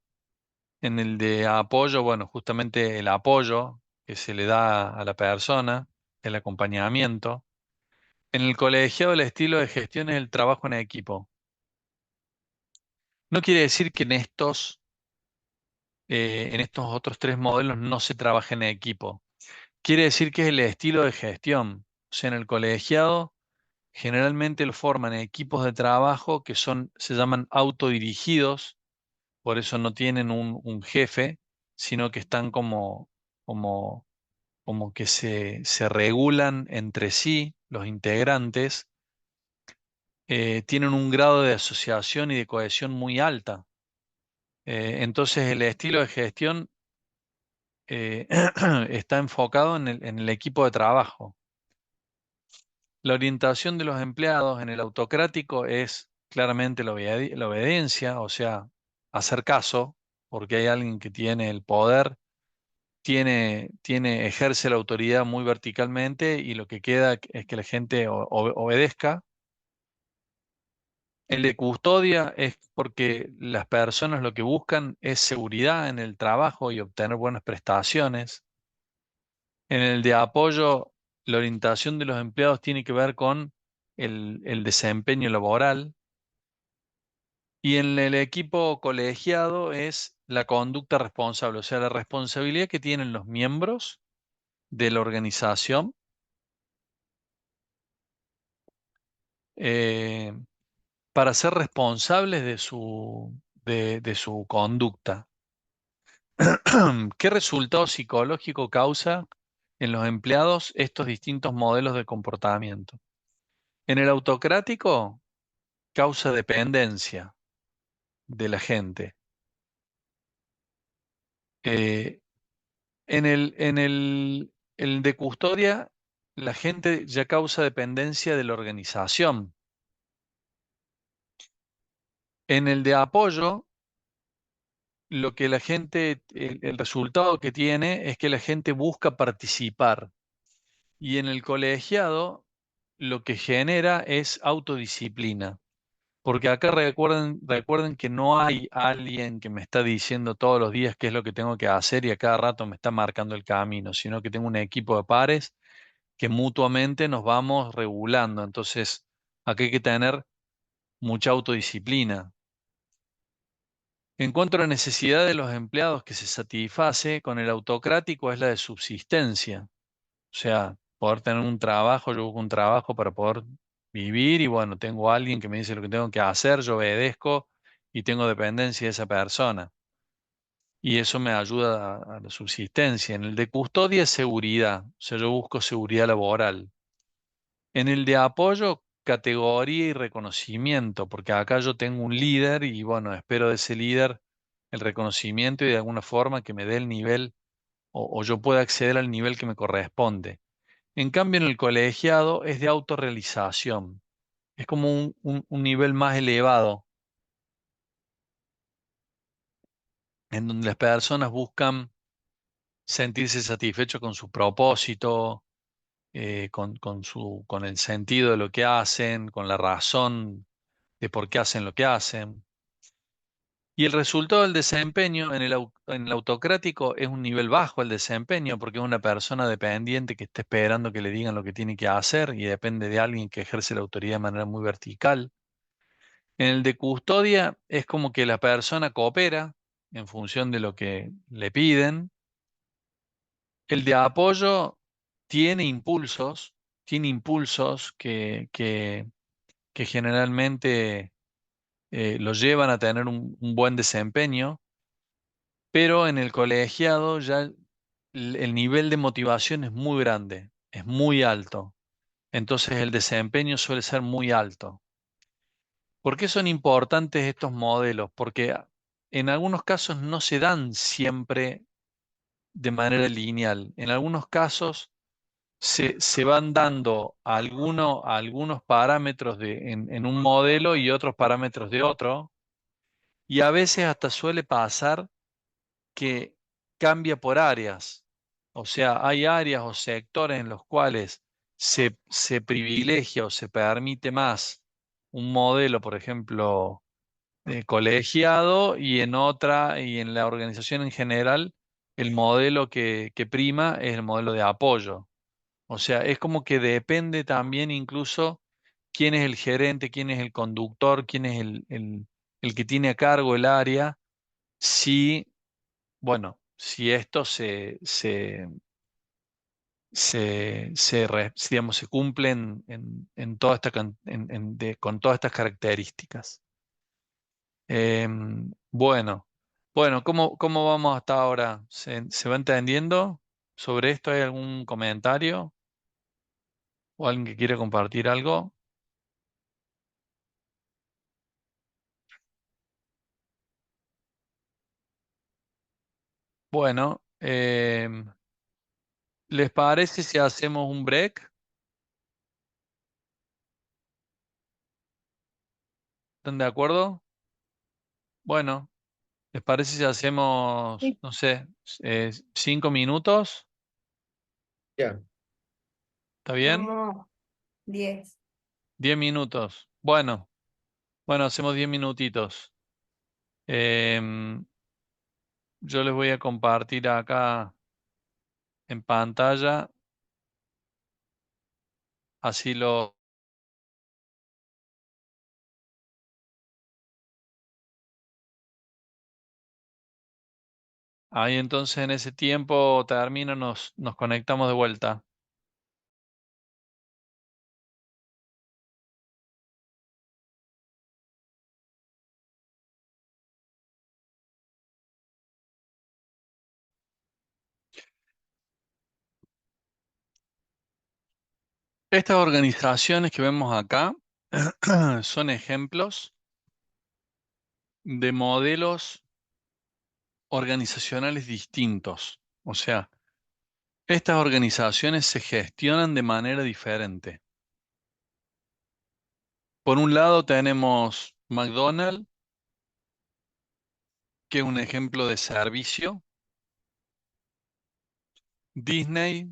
en el de apoyo, bueno, justamente el apoyo que se le da a la persona, el acompañamiento. En el colegiado el estilo de gestión es el trabajo en equipo. No quiere decir que en estos otros tres modelos no se trabaje en equipo. Quiere decir que es el estilo de gestión. O sea, en el colegiado generalmente lo forman equipos de trabajo que se llaman autodirigidos, por eso no tienen un jefe, sino que están como, como que se regulan entre sí los integrantes, tienen un grado de asociación y de cohesión muy alta. Entonces el estilo de gestión eh, está enfocado en el equipo de trabajo. La orientación de los empleados en el autocrático es claramente la obediencia, o sea, hacer caso, porque hay alguien que tiene el poder, ejerce la autoridad muy verticalmente y lo que queda es que la gente obedezca. El de custodia es porque las personas lo que buscan es seguridad en el trabajo y obtener buenas prestaciones. En el de apoyo, la orientación de los empleados tiene que ver con el desempeño laboral. Y en el equipo colegiado es la conducta responsable, o sea, la responsabilidad que tienen los miembros de la organización eh, para ser responsables de su conducta. ¿Qué resultado psicológico causa en los empleados estos distintos modelos de comportamiento? En el autocrático causa dependencia de la gente. Eh, el de custodia, la gente ya causa dependencia de la organización. En el de apoyo, lo que la gente, el resultado que tiene es que la gente busca participar. Y en el colegiado, lo que genera es autodisciplina. Porque acá recuerden que no hay alguien que me está diciendo todos los días qué es lo que tengo que hacer y a cada rato me está marcando el camino, sino que tengo un equipo de pares que mutuamente nos vamos regulando. Entonces, aquí hay que tener mucha autodisciplina. En cuanto a la necesidad de los empleados que se satisface con el autocrático es la de subsistencia. O sea, poder tener un trabajo, yo busco un trabajo para poder vivir y bueno, tengo a alguien que me dice lo que tengo que hacer, yo obedezco y tengo dependencia de esa persona. Y eso me ayuda a la subsistencia. En el de custodia es seguridad, o sea, yo busco seguridad laboral. En el de apoyo, categoría y reconocimiento, porque acá yo tengo un líder y bueno, espero de ese líder el reconocimiento y de alguna forma que me dé el nivel o yo pueda acceder al nivel que me corresponde. En cambio, en el colegiado es de autorrealización. Es como un nivel más elevado, en donde las personas buscan sentirse satisfechos con su propósito, con el sentido de lo que hacen, con la razón de por qué hacen lo que hacen. Y el resultado del desempeño en el autocrático es un nivel bajo el desempeño, porque es una persona dependiente que está esperando que le digan lo que tiene que hacer y depende de alguien que ejerce la autoridad de manera muy vertical. En el de custodia es como que la persona coopera en función de lo que le piden. El de apoyo tiene impulsos que generalmente lo llevan a tener un buen desempeño, pero en el colegiado ya el nivel de motivación es muy grande, es muy alto. Entonces el desempeño suele ser muy alto. ¿Por qué son importantes estos modelos? Porque en algunos casos no se dan siempre de manera lineal. En algunos casos se van dando algunos parámetros en un modelo y otros parámetros de otro. Y a veces hasta suele pasar que cambia por áreas. O sea, hay áreas o sectores en los cuales se privilegia o se permite más un modelo, por ejemplo, colegiado, y en otra, y en la organización en general, el modelo que prima es el modelo de apoyo. O sea, es como que depende también incluso quién es el gerente, quién es el conductor, quién es el que tiene a cargo el área, si, bueno, si esto digamos, se cumple en toda esta, con todas estas características. Bueno, bueno, ¿cómo vamos hasta ahora? ¿Se va entendiendo sobre esto? ¿Hay algún comentario o alguien que quiere compartir algo? Bueno, ¿les parece si hacemos un break? ¿Están de acuerdo? Bueno, ¿les parece si hacemos, Sí. no sé, 5 minutos? Ya, ¿Está bien? Como 10. 10 minutos. Bueno, hacemos 10 minutitos. Em, yo les voy a compartir acá en pantalla, así lo... Ahí entonces en ese tiempo termino, nos conectamos de vuelta. Estas organizaciones que vemos acá son ejemplos de modelos organizacionales distintos. O sea, estas organizaciones se gestionan de manera diferente. Por un lado tenemos McDonald's, que es un ejemplo de servicio. Disney,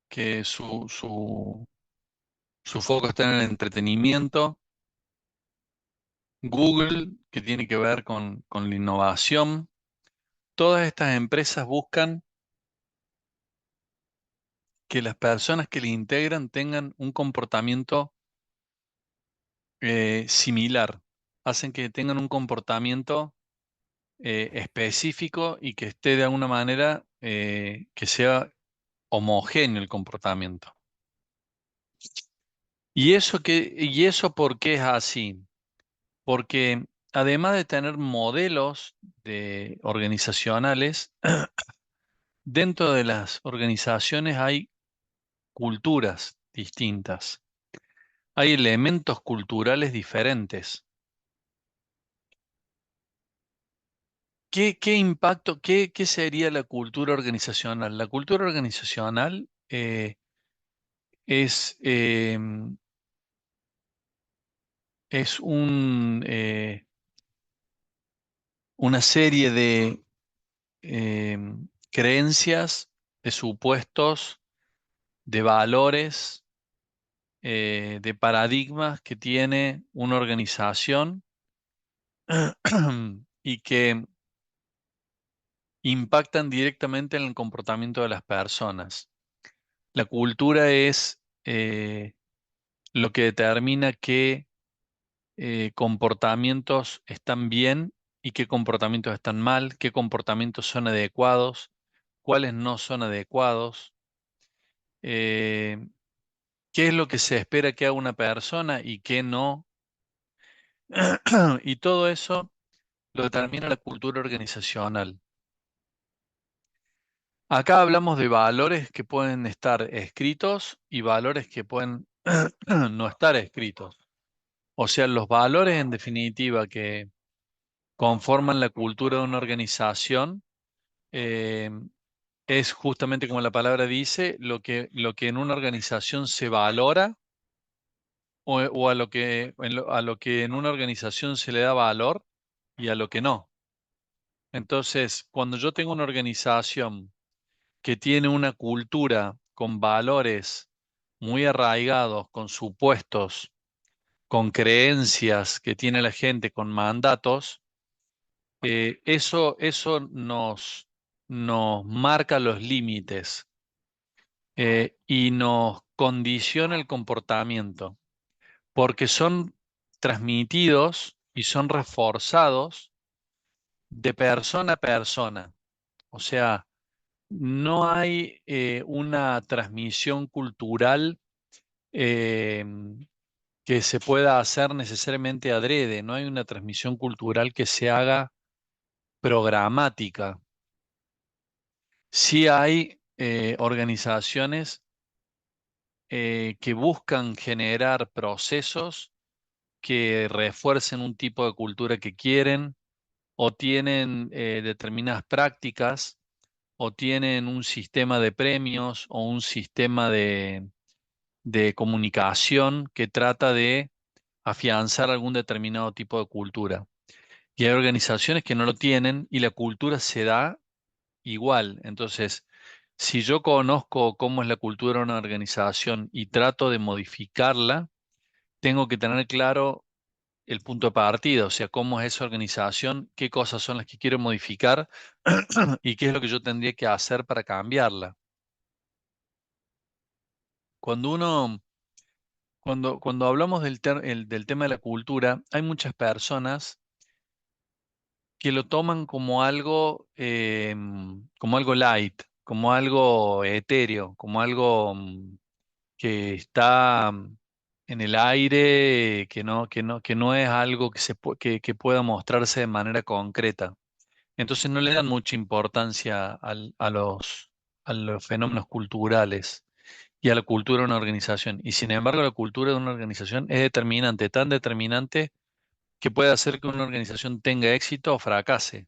que su foco está en el entretenimiento. Google, que tiene que ver con la innovación. Todas estas empresas buscan que las personas que le integran tengan un comportamiento similar. Hacen que tengan un comportamiento específico y que esté de alguna manera que sea homogéneo el comportamiento. ¿Y eso por qué es así? Porque además de tener modelos organizacionales, dentro de las organizaciones hay culturas distintas, hay elementos culturales diferentes. ¿Qué impacto, qué sería la cultura organizacional? La cultura organizacional es, es una serie de creencias, de supuestos, de valores, de paradigmas que tiene una organización y que impactan directamente en el comportamiento de las personas. La cultura es lo que determina qué comportamientos están bien y qué comportamientos están mal, qué comportamientos son adecuados, cuáles no son adecuados, eh, qué es lo que se espera que haga una persona y qué no. Y todo eso lo determina la cultura organizacional. Acá hablamos de valores que pueden estar escritos y valores que pueden no estar escritos. O sea, los valores en definitiva que conforman la cultura de una organización eh, es justamente como la palabra dice, lo que en una organización se valora o a lo que en una organización se le da valor y a lo que no. Entonces, cuando yo tengo una organización que tiene una cultura con valores muy arraigados, con supuestos con creencias que tiene la gente, con mandatos, eso nos marca los límites y nos condiciona el comportamiento, porque son transmitidos y son reforzados de persona a persona. O sea, no hay una transmisión cultural eh, que se pueda hacer necesariamente adrede, no hay una transmisión cultural que se haga programática. Sí hay organizaciones que buscan generar procesos que refuercen un tipo de cultura que quieren o tienen determinadas prácticas o tienen un sistema de premios o un sistema de comunicación que trata de afianzar algún determinado tipo de cultura. Y hay organizaciones que no lo tienen y la cultura se da igual. Entonces, si yo conozco cómo es la cultura de una organización y trato de modificarla, tengo que tener claro el punto de partida, o sea, cómo es esa organización, qué cosas son las que quiero modificar y qué es lo que yo tendría que hacer para cambiarla. Cuando uno, cuando hablamos del tema de la cultura, hay muchas personas que lo toman como algo light, como algo etéreo, como algo que está en el aire, que no es algo que pueda mostrarse de manera concreta. Entonces no le dan mucha importancia a los fenómenos culturales y a la cultura de una organización. Y sin embargo, la cultura de una organización es determinante, tan determinante que puede hacer que una organización tenga éxito o fracase.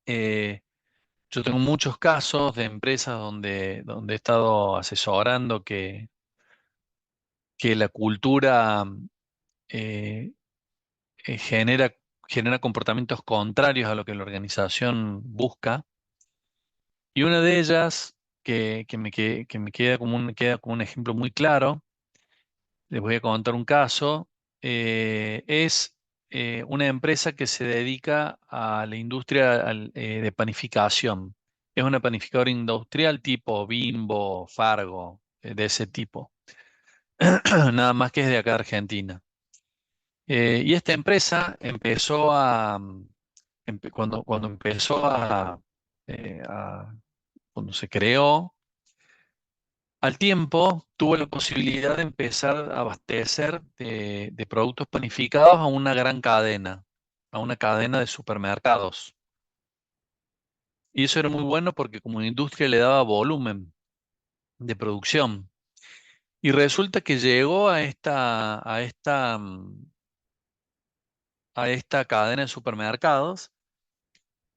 Eh, yo tengo muchos casos de empresas donde he estado asesorando que la cultura eh, genera comportamientos contrarios a lo que la organización busca. Y una de ellas, que me queda como un ejemplo muy claro, les voy a contar un caso, es una empresa que se dedica a la industria de panificación. Es una panificadora industrial tipo Bimbo, Fargo, de ese tipo. Nada más que es de acá de Argentina. Y esta empresa empezó cuando empezó cuando se creó, al tiempo tuvo la posibilidad de empezar a abastecer de productos panificados a una gran cadena, a una cadena de supermercados. Y eso era muy bueno porque como industria le daba volumen de producción. Y resulta que llegó a esta cadena de supermercados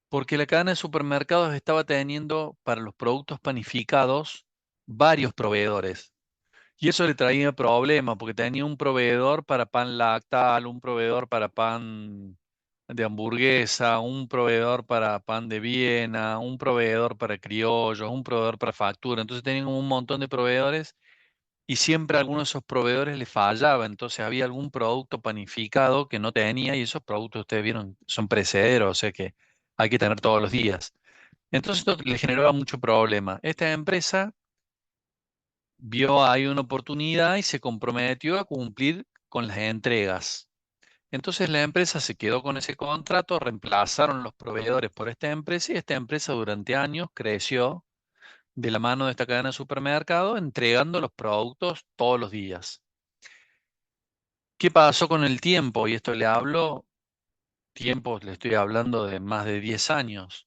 porque la cadena de supermercados estaba teniendo para los productos panificados varios proveedores. Y eso le traía problemas, porque tenía un proveedor para pan lactal, un proveedor para pan de hamburguesa, un proveedor para pan de Viena, un proveedor para criollos, un proveedor para factura. Entonces tenían un montón de proveedores y siempre alguno de esos proveedores le fallaba. Entonces había algún producto panificado que no tenía y esos productos, ustedes vieron, son perecederos, o sea que hay que tener todos los días. Entonces esto le generaba mucho problema. Esta empresa vio ahí una oportunidad y se comprometió a cumplir con las entregas. Entonces la empresa se quedó con ese contrato, reemplazaron los proveedores por esta empresa y esta empresa durante años creció de la mano de esta cadena de supermercado entregando los productos todos los días. ¿Qué pasó con el tiempo? Y esto le estoy hablando de más de 10 años.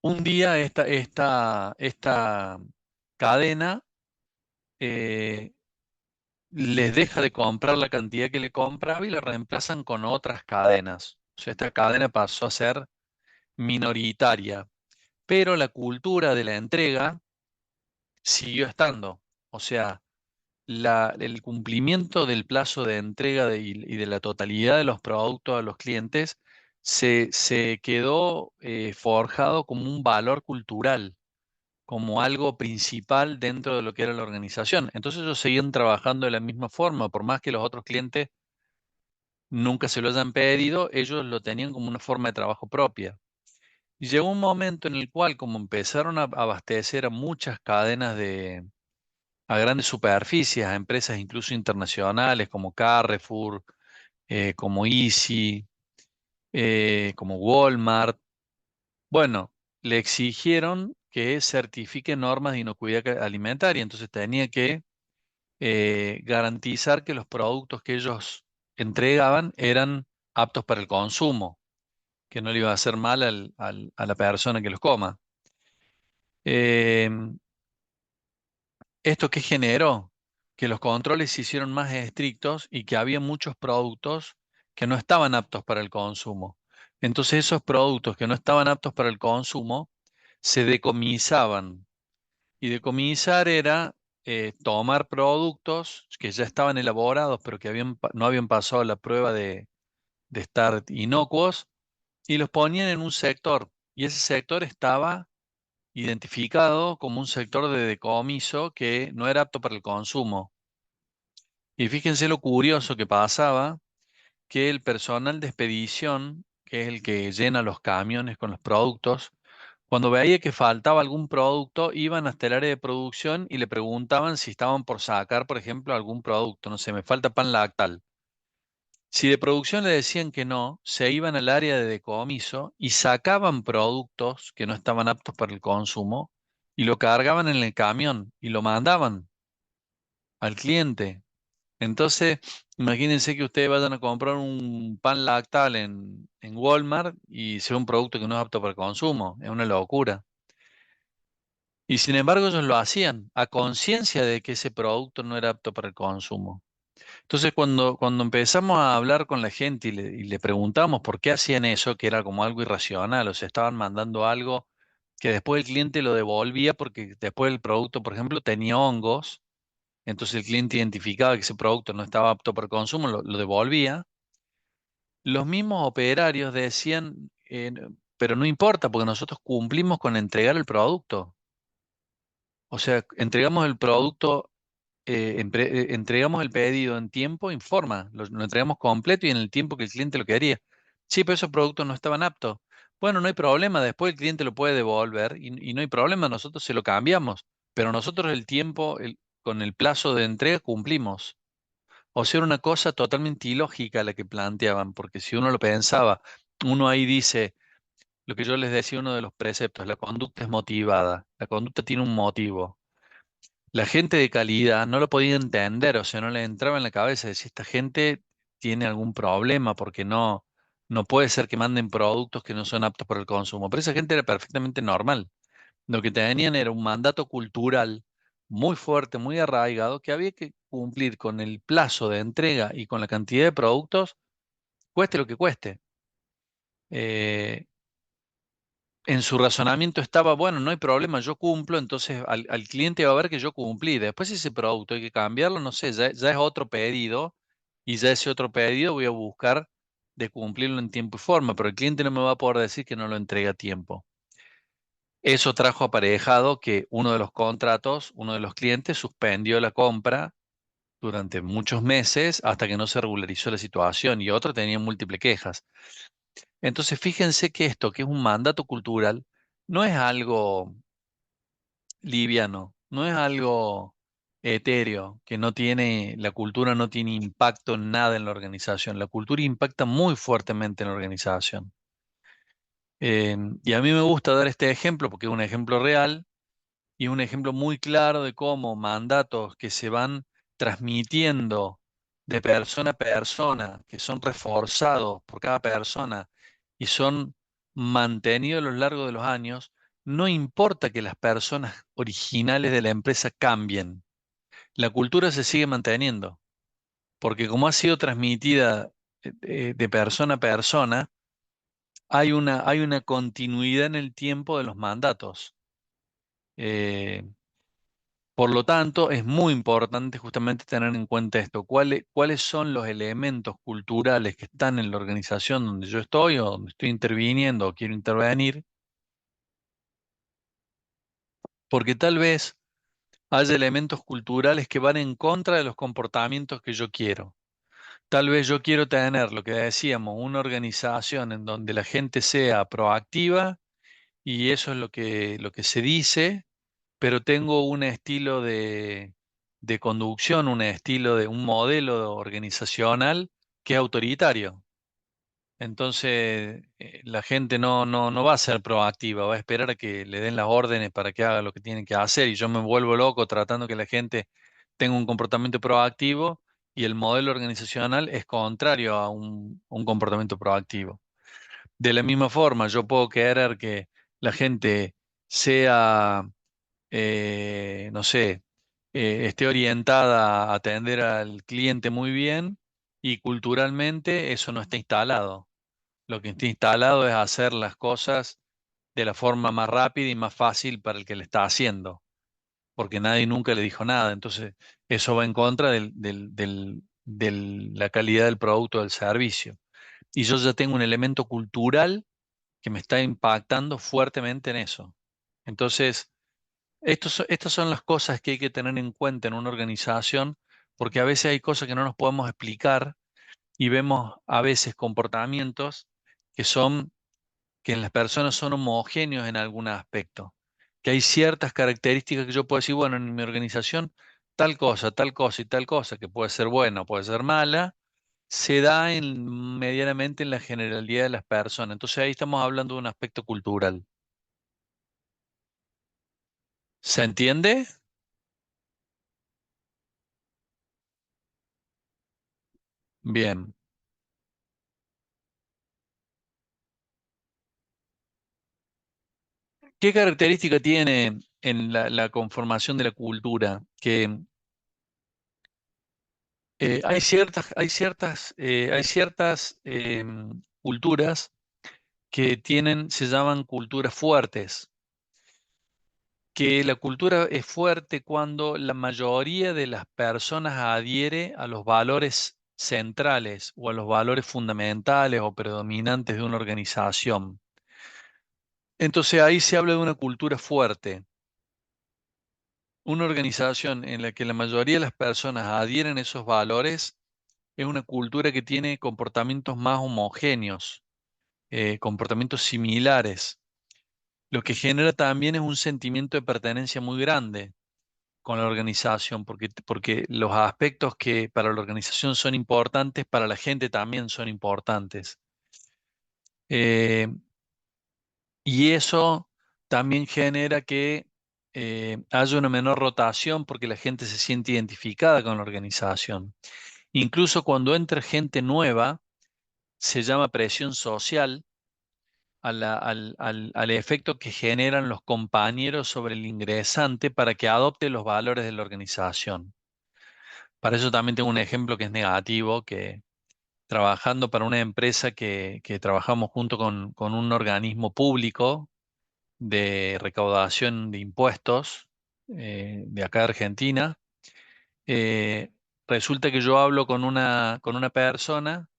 Un día esta cadena eh, les deja de comprar la cantidad que le compraba y la reemplazan con otras cadenas. O sea, esta cadena pasó a ser minoritaria, pero la cultura de la entrega siguió estando. O sea, el cumplimiento del plazo de entrega y de la totalidad de los productos a los clientes se quedó forjado como un valor cultural. como algo principal dentro de lo que era la organización. Entonces ellos seguían trabajando de la misma forma, por más que los otros clientes nunca se lo hayan pedido, ellos lo tenían como una forma de trabajo propia. Y llegó un momento en el cual, como empezaron a abastecer a muchas cadenas a grandes superficies, a empresas incluso internacionales como Carrefour, como Easy, como Walmart, bueno, le exigieron que certifique normas de inocuidad alimentaria, entonces tenía que garantizar que los productos que ellos entregaban eran aptos para el consumo, que no le iba a hacer mal a la persona que los coma. Em, ¿Esto qué generó? Que los controles se hicieron más estrictos y que había muchos productos que no estaban aptos para el consumo. Entonces esos productos que no estaban aptos para el consumo se decomisaban. Y decomisar era tomar productos que ya estaban elaborados, pero que no habían pasado la prueba de estar inocuos, y los ponían en un sector. Y ese sector estaba identificado como un sector de decomiso que no era apto para el consumo. Y fíjense lo curioso que pasaba, que el personal de expedición, que es el que llena los camiones con los productos, cuando veía que faltaba algún producto, iban hasta el área de producción y le preguntaban si estaban por sacar, por ejemplo, algún producto. No sé, me falta pan lactal. Si de producción le decían que no, se iban al área de decomiso y sacaban productos que no estaban aptos para el consumo y lo cargaban en el camión y lo mandaban al cliente. Entonces, imagínense que ustedes vayan a comprar un pan lactal en Walmart y sea un producto que no es apto para el consumo. Es una locura. Y sin embargo, ellos lo hacían a conciencia de que ese producto no era apto para el consumo. Entonces, cuando empezamos a hablar con la gente y le preguntamos por qué hacían eso, que era como algo irracional, o se estaban mandando algo que después el cliente lo devolvía porque después el producto, por ejemplo, tenía hongos, entonces el cliente identificaba que ese producto no estaba apto para consumo, lo devolvía. Los mismos operarios decían, pero no importa, porque nosotros cumplimos con entregar el producto. O sea, entregamos el producto entregamos el pedido en tiempo, informa, lo entregamos completo y en el tiempo que el cliente lo quería. Sí, pero esos productos no estaban aptos. Bueno, no hay problema, después el cliente lo puede devolver y no hay problema, nosotros se lo cambiamos, pero nosotros el tiempo, con el plazo de entrega cumplimos. O sea, era una cosa totalmente ilógica la que planteaban, porque si uno lo pensaba, uno ahí dice, lo que yo les decía, uno de los preceptos, la conducta es motivada, la conducta tiene un motivo. La gente de calidad no lo podía entender, o sea, no le entraba en la cabeza de si esta gente tiene algún problema, porque no puede ser que manden productos que no son aptos para el consumo. Pero esa gente era perfectamente normal. Lo que tenían era un mandato cultural muy fuerte, muy arraigado, que había que cumplir con el plazo de entrega y con la cantidad de productos, cueste lo que cueste. Eh, en su razonamiento estaba, bueno, no hay problema, yo cumplo, entonces al cliente va a ver que yo cumplí. Después ese producto hay que cambiarlo, no sé, ya es otro pedido y ya ese otro pedido voy a buscar de cumplirlo en tiempo y forma, pero el cliente no me va a poder decir que no lo entrega a tiempo. Eso trajo aparejado que uno de los contratos, uno de los clientes suspendió la compra durante muchos meses hasta que no se regularizó la situación y otro tenía múltiples quejas. Entonces, fíjense que esto, que es un mandato cultural, no es algo liviano, no es algo etéreo, que no tiene, la cultura no tiene impacto en nada en la organización. La cultura impacta muy fuertemente en la organización. Y a mí me gusta dar este ejemplo porque es un ejemplo real y un ejemplo muy claro de cómo mandatos que se van transmitiendo de persona a persona, que son reforzados por cada persona y son mantenidos a lo largo de los años, no importa que las personas originales de la empresa cambien, la cultura se sigue manteniendo, porque como ha sido transmitida de persona a persona, hay una continuidad en el tiempo de los mandatos. Eh, Por lo tanto, es muy importante justamente tener en cuenta esto, cuáles son los elementos culturales que están en la organización donde yo estoy o donde estoy interviniendo o quiero intervenir porque tal vez haya elementos culturales que van en contra de los comportamientos que yo quiero. Tal vez yo quiero tener, lo que decíamos, una organización en donde la gente sea proactiva y eso es lo que se dice, pero tengo un estilo de conducción, un estilo de un modelo organizacional que es autoritario. Entonces, la gente no va a ser proactiva, va a esperar a que le den las órdenes para que haga lo que tienen que hacer. Y yo me vuelvo loco tratando que la gente tenga un comportamiento proactivo y el modelo organizacional es contrario a un comportamiento proactivo. De la misma forma, yo puedo querer que la gente sea, no sé, esté orientada a atender al cliente muy bien y culturalmente eso no está instalado. Lo que está instalado es hacer las cosas de la forma más rápida y más fácil para el que le está haciendo, porque nadie nunca le dijo nada. Entonces, eso va en contra de la calidad del producto o del servicio. Y yo ya tengo un elemento cultural que me está impactando fuertemente en eso. Entonces, estas son las cosas que hay que tener en cuenta en una organización, porque a veces hay cosas que no nos podemos explicar y vemos a veces comportamientos que son que en las personas son homogéneos en algún aspecto, que hay ciertas características que yo puedo decir, bueno, en mi organización tal cosa y tal cosa, que puede ser buena o puede ser mala, se da medianamente en la generalidad de las personas. Entonces ahí estamos hablando de un aspecto cultural. ¿Se entiende? Bien. ¿Qué característica tiene en la conformación de la cultura? Que hay ciertas culturas que tienen, se llaman culturas fuertes, que la cultura es fuerte cuando la mayoría de las personas adhiere a los valores centrales o a los valores fundamentales o predominantes de una organización. Entonces ahí se habla de una cultura fuerte. Una organización en la que la mayoría de las personas adhieren a esos valores es una cultura que tiene comportamientos más homogéneos, comportamientos similares. Lo que genera también es un sentimiento de pertenencia muy grande con la organización, porque los aspectos que para la organización son importantes, para la gente también son importantes. Eh, y eso también genera que haya una menor rotación porque la gente se siente identificada con la organización. Incluso cuando entra gente nueva, se llama presión social al efecto que generan los compañeros sobre el ingresante para que adopte los valores de la organización. Para eso también tengo un ejemplo que es negativo, que trabajando para una empresa que trabajamos junto con un organismo público de recaudación de impuestos de acá de Argentina, eh, resulta que yo hablo con una persona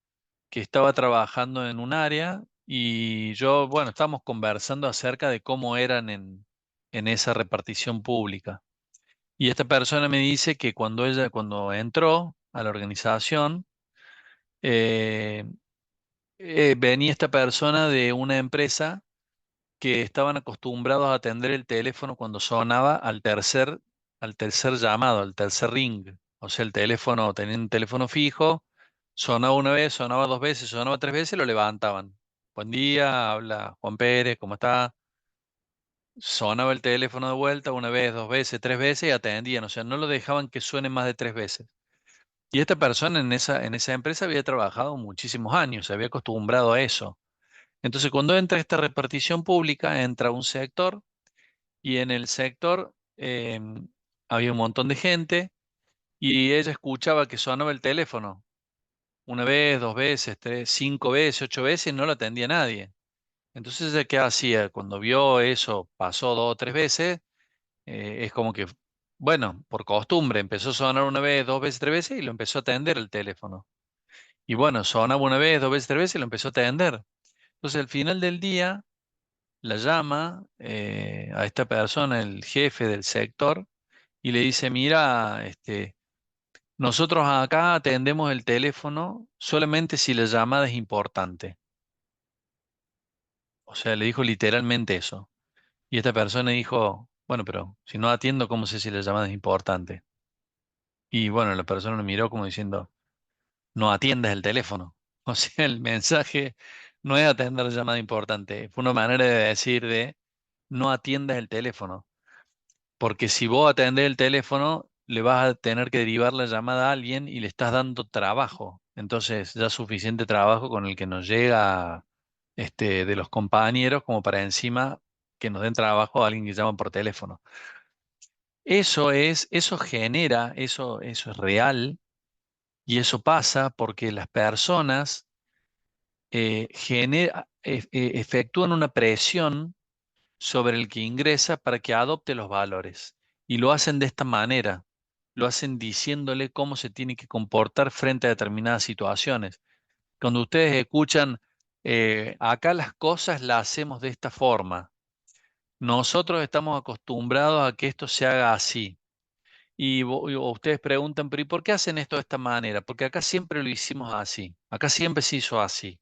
que estaba trabajando en un área y yo, bueno, estábamos conversando acerca de cómo eran en esa repartición pública. Y esta persona me dice que cuando entró a la organización, eh, venía esta persona de una empresa que estaban acostumbrados a atender el teléfono cuando sonaba al tercer llamado, al tercer ring. O sea, el teléfono, tenían un teléfono fijo, sonaba una vez, sonaba dos veces, sonaba tres veces, lo levantaban. Buen día, habla Juan Pérez, ¿cómo está? Sonaba el teléfono de vuelta una vez, dos veces, tres veces y atendían. O sea, no lo dejaban que suene más de tres veces. Y esta persona en esa empresa había trabajado muchísimos años, se había acostumbrado a eso. Entonces, cuando entra esta repartición pública, entra un sector y en el sector había un montón de gente y ella escuchaba que sonaba el teléfono una vez, dos veces, tres, cinco veces, ocho veces y no lo atendía nadie. Entonces, ella qué hacía? Cuando vio eso, pasó dos o tres veces, es como que, bueno, por costumbre, empezó a sonar una vez, dos veces, tres veces y lo empezó a atender el teléfono. Y bueno, sonaba una vez, dos veces, tres veces y lo empezó a atender. Entonces, al final del día la llama a esta persona, el jefe del sector, y le dice, mira, nosotros acá atendemos el teléfono solamente si la llamada es importante. O sea, le dijo literalmente eso. Y esta persona dijo, bueno, pero si no atiendo, ¿cómo sé si la llamada es importante? Y bueno, la persona lo miró como diciendo, no atiendas el teléfono. O sea, el mensaje no es atender la llamada importante. Fue una manera de decir de no atiendas el teléfono. Porque si vos atendés el teléfono, le vas a tener que derivar la llamada a alguien y le estás dando trabajo. Entonces, ya suficiente trabajo con el que nos llega de los compañeros como para encima que nos den trabajo a alguien que llama por teléfono. Eso genera, eso es real y eso pasa porque las personas efectúan una presión sobre el que ingresa para que adopte los valores. Y lo hacen de esta manera. Lo hacen diciéndole cómo se tiene que comportar frente a determinadas situaciones. Cuando ustedes escuchan, acá las cosas las hacemos de esta forma. Nosotros estamos acostumbrados a que esto se haga así. Y ustedes preguntan, pero ¿y por qué hacen esto de esta manera? Porque acá siempre lo hicimos así. Acá siempre se hizo así.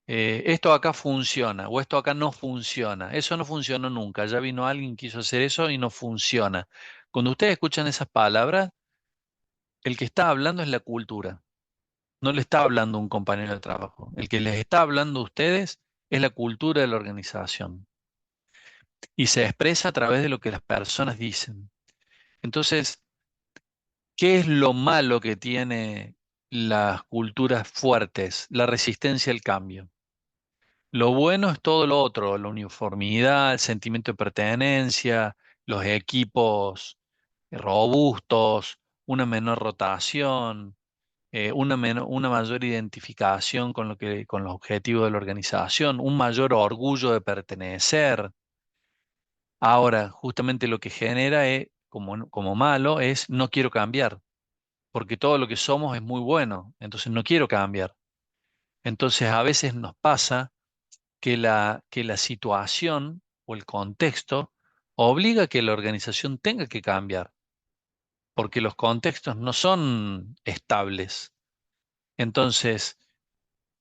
Esto acá funciona o esto acá no funciona. Eso no funcionó nunca. Ya vino alguien, quiso hacer eso y no funciona. Cuando ustedes escuchan esas palabras, el que está hablando es la cultura. No le está hablando un compañero de trabajo. El que les está hablando a ustedes es la cultura de la organización. Y se expresa a través de lo que las personas dicen. Entonces, ¿qué es lo malo que tiene las culturas fuertes? La resistencia al cambio. Lo bueno es todo lo otro, la uniformidad, el sentimiento de pertenencia, los equipos robustos, una menor rotación, una mayor identificación con con los objetivos de la organización, un mayor orgullo de pertenecer. Ahora, justamente lo que genera como malo es no quiero cambiar, porque todo lo que somos es muy bueno, entonces no quiero cambiar. Entonces a veces nos pasa que la situación o el contexto obliga a que la organización tenga que cambiar, porque los contextos no son estables. Entonces,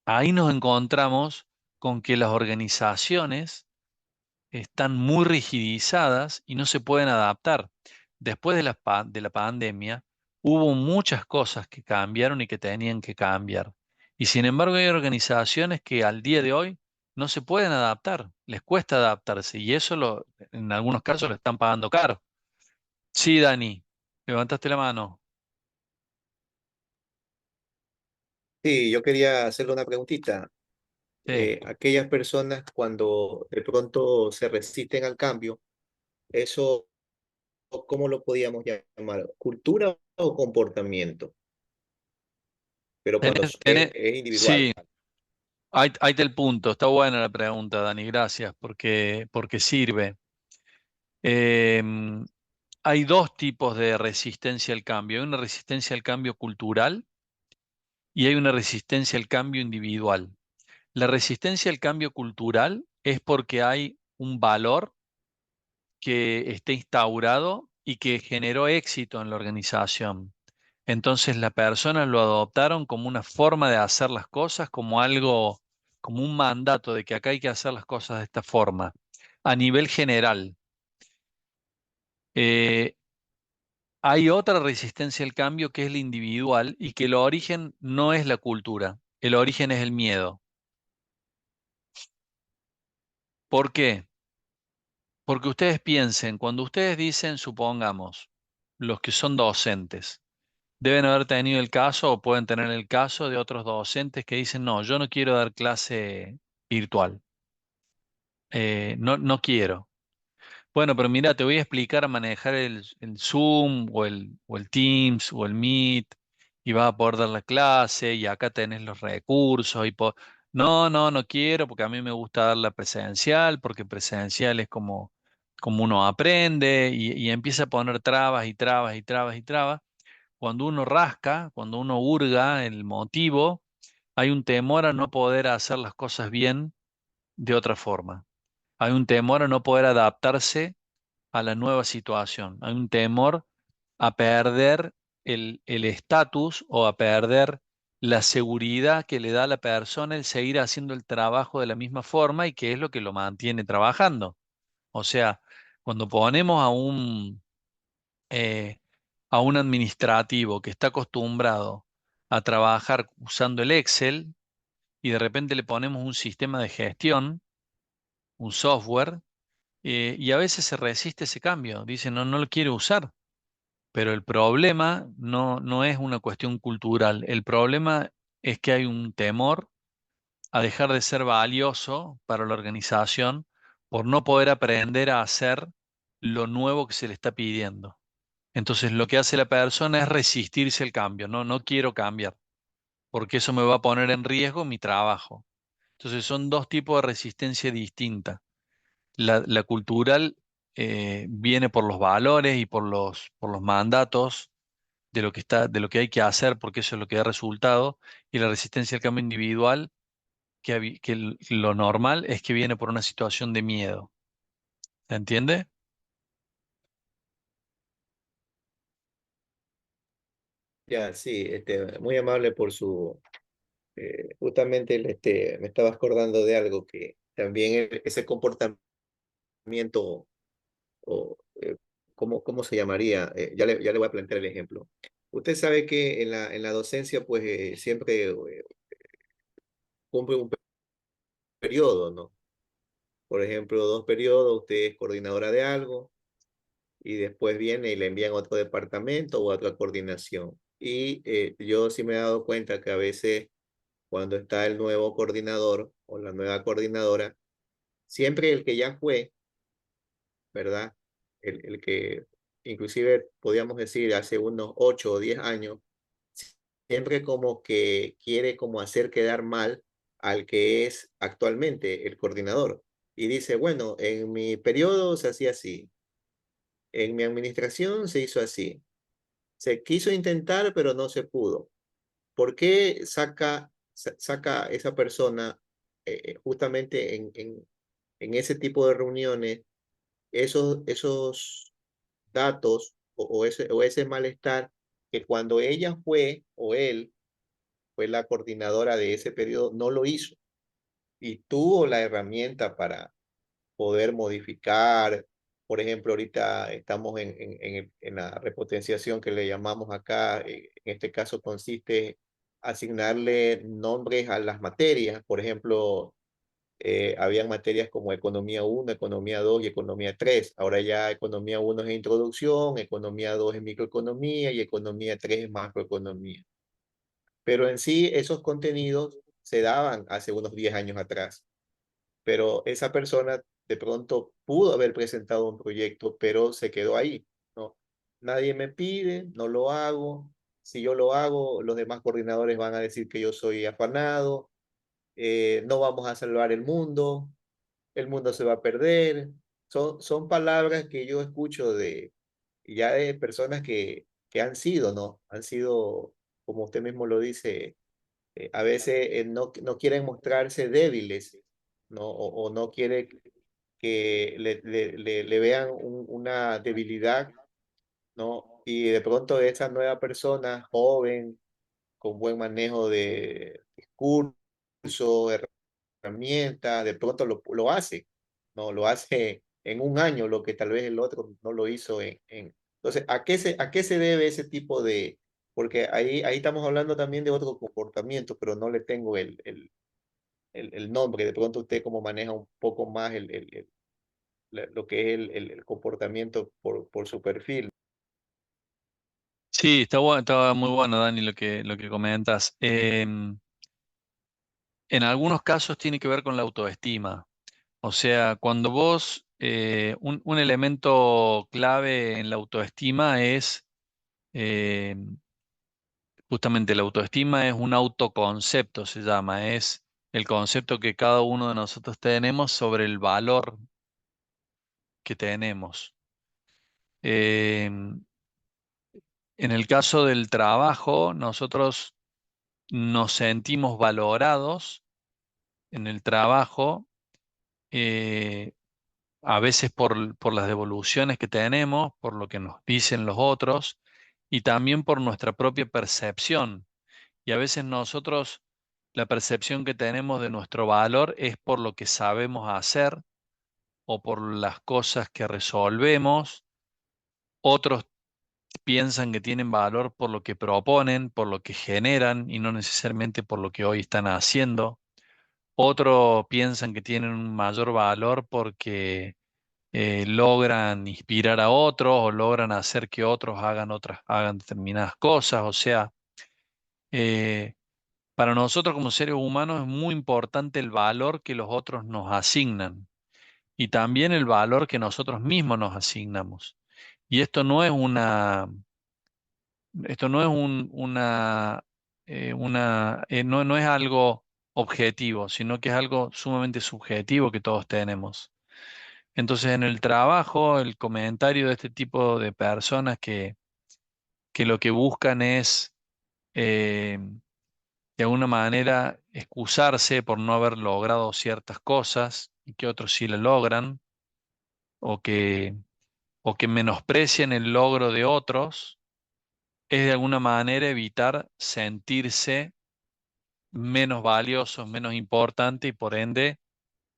ahí nos encontramos con que las organizaciones están muy rigidizadas y no se pueden adaptar. Después de de la pandemia, hubo muchas cosas que cambiaron y que tenían que cambiar. Y sin embargo, hay organizaciones que al día de hoy no se pueden adaptar, les cuesta adaptarse y eso en algunos casos lo están pagando caro. Sí, Dani, levantaste la mano. Sí, yo quería hacerle una preguntita. Sí. Aquellas personas cuando de pronto se resisten al cambio, eso, ¿cómo lo podíamos llamar? ¿Cultura o comportamiento? Pero cuando es individual. Sí, ahí está el punto. Está buena la pregunta, Dani, gracias, porque sirve. Em, Hay dos tipos de resistencia al cambio. Hay una resistencia al cambio cultural y hay una resistencia al cambio individual. La resistencia al cambio cultural es porque hay un valor que está instaurado y que generó éxito en la organización. Entonces las personas lo adoptaron como una forma de hacer las cosas, como algo, como un mandato de que acá hay que hacer las cosas de esta forma, a nivel general. Eh, Hay otra resistencia al cambio que es la individual y que el origen no es la cultura, el origen es el miedo. ¿Por qué? Porque ustedes piensen, cuando ustedes dicen, supongamos, los que son docentes, deben haber tenido el caso o pueden tener el caso de otros docentes que dicen, no, yo no quiero dar clase virtual, no quiero. Bueno, pero mira, te voy a explicar a manejar el Zoom o el Teams o el Meet y vas a poder dar la clase y acá tenés los recursos no, no quiero porque a mí me gusta dar la presencial porque presencial es como uno aprende y empieza a poner trabas y trabas y trabas y trabas. Cuando uno rasca, cuando uno hurga el motivo, hay un temor a no poder hacer las cosas bien de otra forma. Hay un temor a no poder adaptarse a la nueva situación. Hay un temor a perder el estatus o a perder la seguridad que le da a la persona el seguir haciendo el trabajo de la misma forma y que es lo que lo mantiene trabajando. O sea, cuando ponemos eh, a un administrativo que está acostumbrado a trabajar usando el Excel y de repente le ponemos un sistema de gestión, un software, y a veces se resiste ese cambio. Dice, no, no lo quiero usar. Pero el problema no es una cuestión cultural. El problema es que hay un temor a dejar de ser valioso para la organización por no poder aprender a hacer lo nuevo que se le está pidiendo. Entonces lo que hace la persona es resistirse al cambio. No, no quiero cambiar, porque eso me va a poner en riesgo mi trabajo. Entonces son dos tipos de resistencia distinta. La cultural viene por los valores y por los mandatos de lo que está, de lo que hay que hacer, porque eso es lo que da resultado, y la resistencia al cambio individual, lo normal es que viene por una situación de miedo. ¿Se entiende? Ya, sí, muy amable por su, justamente me estaba acordando de algo que también ese comportamiento, o ¿cómo se llamaría? Ya le voy a plantear el ejemplo. Usted sabe que en la docencia, pues siempre cumple un periodo, ¿no? Por ejemplo, 2 periodos, usted es coordinadora de algo y después viene y le envían a otro departamento o a otra coordinación. Y yo sí me he dado cuenta que a veces cuando está el nuevo coordinador o la nueva coordinadora, siempre el que ya fue, ¿verdad? El que inclusive podríamos decir hace unos 8 o 10 años, siempre como que quiere como hacer quedar mal al que es actualmente el coordinador. Y dice, bueno, en mi periodo se hacía así, en mi administración se hizo así. Se quiso intentar, pero no se pudo. ¿Por qué saca esa persona justamente en ese tipo de reuniones esos datos o ese malestar que cuando ella fue o él fue la coordinadora de ese periodo, no lo hizo y tuvo la herramienta para poder modificar? Por ejemplo, ahorita estamos en la repotenciación que le llamamos acá. En este caso consiste asignarle nombres a las materias. Por ejemplo, habían materias como Economía 1, Economía 2 y Economía 3. Ahora ya Economía 1 es Introducción, Economía 2 es Microeconomía y Economía 3 es Macroeconomía. Pero en sí esos contenidos se daban hace unos 10 años atrás, pero esa persona de pronto pudo haber presentado un proyecto, pero se quedó ahí, ¿no? Nadie me pide, no lo hago. Si yo lo hago, los demás coordinadores van a decir que yo soy afanado, no vamos a salvar el mundo se va a perder. Son palabras que yo escucho ya de personas que han sido, ¿no? Han sido, como usted mismo lo dice, a veces no quieren mostrarse débiles, ¿no? O no quiere que le vean una debilidad, ¿no? Y de pronto esa nueva persona, joven, con buen manejo de discurso, herramienta, de pronto lo hace, ¿no? Lo hace en un año, lo que tal vez el otro no lo hizo Entonces, a qué se debe ese tipo de? Porque ahí estamos hablando también de otro comportamiento, pero no le tengo el nombre. De pronto usted como maneja un poco más lo que es el comportamiento por su perfil. Sí, está bueno, está muy bueno, Dani, lo que comentas. En algunos casos tiene que ver con la autoestima. O sea, cuando vos, un elemento clave en la autoestima es, eh, justamente la autoestima es un autoconcepto, se llama, es el concepto que cada uno de nosotros tenemos sobre el valor que tenemos. En el caso del trabajo, nosotros nos sentimos valorados en el trabajo, a veces por las devoluciones que tenemos, por lo que nos dicen los otros y también por nuestra propia percepción. Y a veces nosotros, la percepción que tenemos de nuestro valor es por lo que sabemos hacer o por las cosas que resolvemos. Otros piensan que tienen valor por lo que proponen, por lo que generan y no necesariamente por lo que hoy están haciendo. Otros piensan que tienen un mayor valor porque logran inspirar a otros o logran hacer que otros hagan determinadas cosas. O sea, eh, para nosotros como seres humanos es muy importante el valor que los otros nos asignan y también el valor que nosotros mismos nos asignamos. Y esto no es no es algo objetivo, sino que es algo sumamente subjetivo que todos tenemos. Entonces, en el trabajo, el comentario de este tipo de personas que lo que buscan es, eh, de alguna manera, excusarse por no haber logrado ciertas cosas y que otros sí lo logran, o o que menosprecian el logro de otros, es de alguna manera evitar sentirse menos valiosos, menos importante y por ende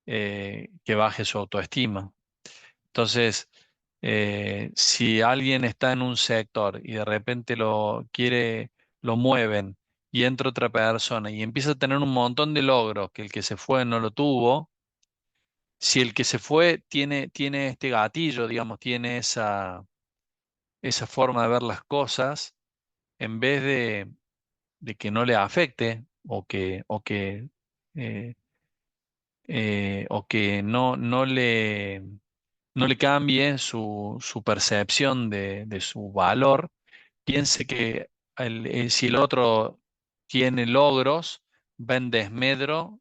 que baje su autoestima. Entonces, si alguien está en un sector y de repente lo mueven y entra otra persona y empieza a tener un montón de logros que el que se fue no lo tuvo, si el que se fue tiene este gatillo, digamos, tiene esa forma de ver las cosas, en vez de que no le afecte eh, o que no le cambie su percepción de su valor, piense que si el otro tiene logros, va en desmedro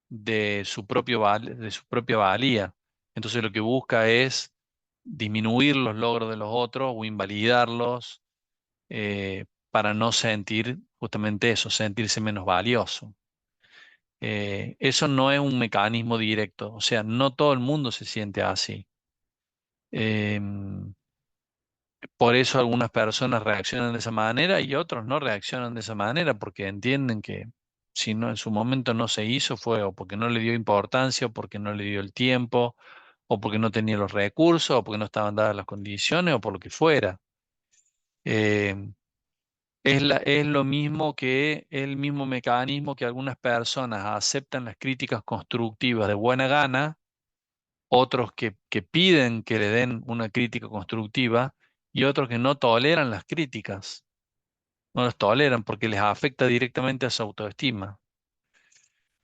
de su propia valía. Entonces lo que busca es disminuir los logros de los otros o invalidarlos para no sentir justamente eso, sentirse menos valioso. Eso no es un mecanismo directo, o sea, no todo el mundo se siente así. Em, por eso algunas personas reaccionan de esa manera y otros no reaccionan de esa manera porque entienden que si no en su momento no se hizo fue o porque no le dio importancia o porque no le dio el tiempo o porque no tenía los recursos o porque no estaban dadas las condiciones o por lo que fuera. Em, es lo mismo que el mismo mecanismo que algunas personas aceptan las críticas constructivas de buena gana, otros que piden que le den una crítica constructiva y otros que no toleran las críticas, no las toleran porque les afecta directamente a su autoestima.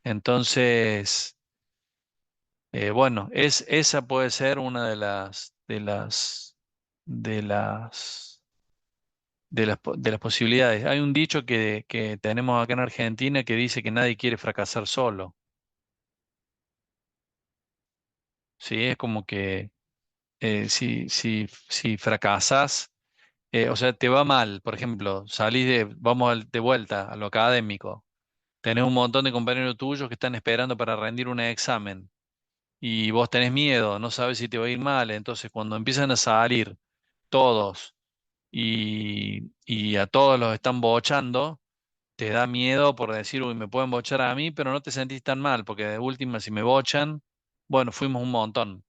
Entonces, bueno, esa puede ser una de las, de las posibilidades. Hay un dicho que tenemos acá en Argentina que dice que nadie quiere fracasar solo. Sí, es como que si fracasas, o sea, te va mal, por ejemplo, vamos de vuelta a lo académico, tenés un montón de compañeros tuyos que están esperando para rendir un examen y vos tenés miedo, no sabes si te va a ir mal, entonces cuando empiezan a salir todos y a todos los están bochando, te da miedo por decir, uy, me pueden bochar a mí, pero no te sentís tan mal, porque de última, si me bochan, bueno, fuimos un montón.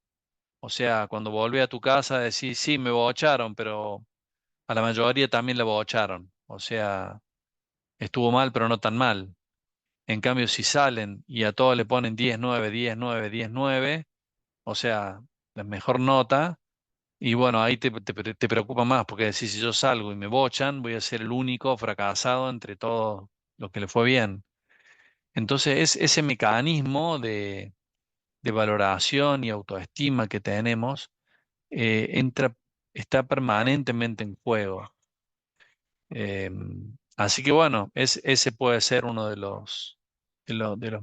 O sea, cuando volví a tu casa decís, sí, me bocharon, pero a la mayoría también la bocharon. O sea, estuvo mal, pero no tan mal. En cambio, si salen y a todos le ponen 10-9, 10-9, 10-9, o sea, la mejor nota, y bueno, ahí te preocupa más, porque decís, si yo salgo y me bochan, voy a ser el único fracasado entre todos los que le fue bien. Entonces, ese mecanismo de valoración y autoestima que tenemos está permanentemente en juego. Así que bueno, ese puede ser uno de los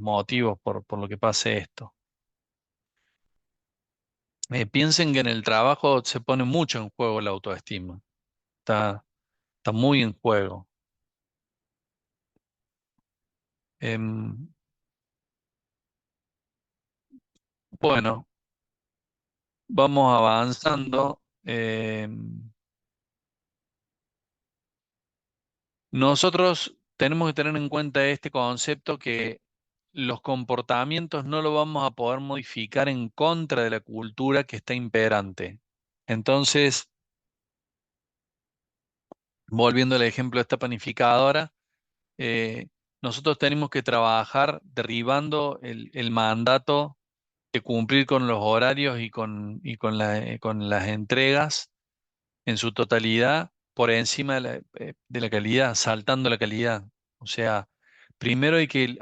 motivos por lo que pase esto. Piensen que en el trabajo se pone mucho en juego la autoestima. Está, está muy en juego. Em, bueno, vamos avanzando. Nosotros tenemos que tener en cuenta este concepto que los comportamientos no lo vamos a poder modificar en contra de la cultura que está imperante. Entonces, volviendo al ejemplo de esta panificadora, eh, nosotros tenemos que trabajar derribando el mandato de cumplir con los horarios con las entregas en su totalidad por encima de la calidad, saltando la calidad. O sea, primero hay que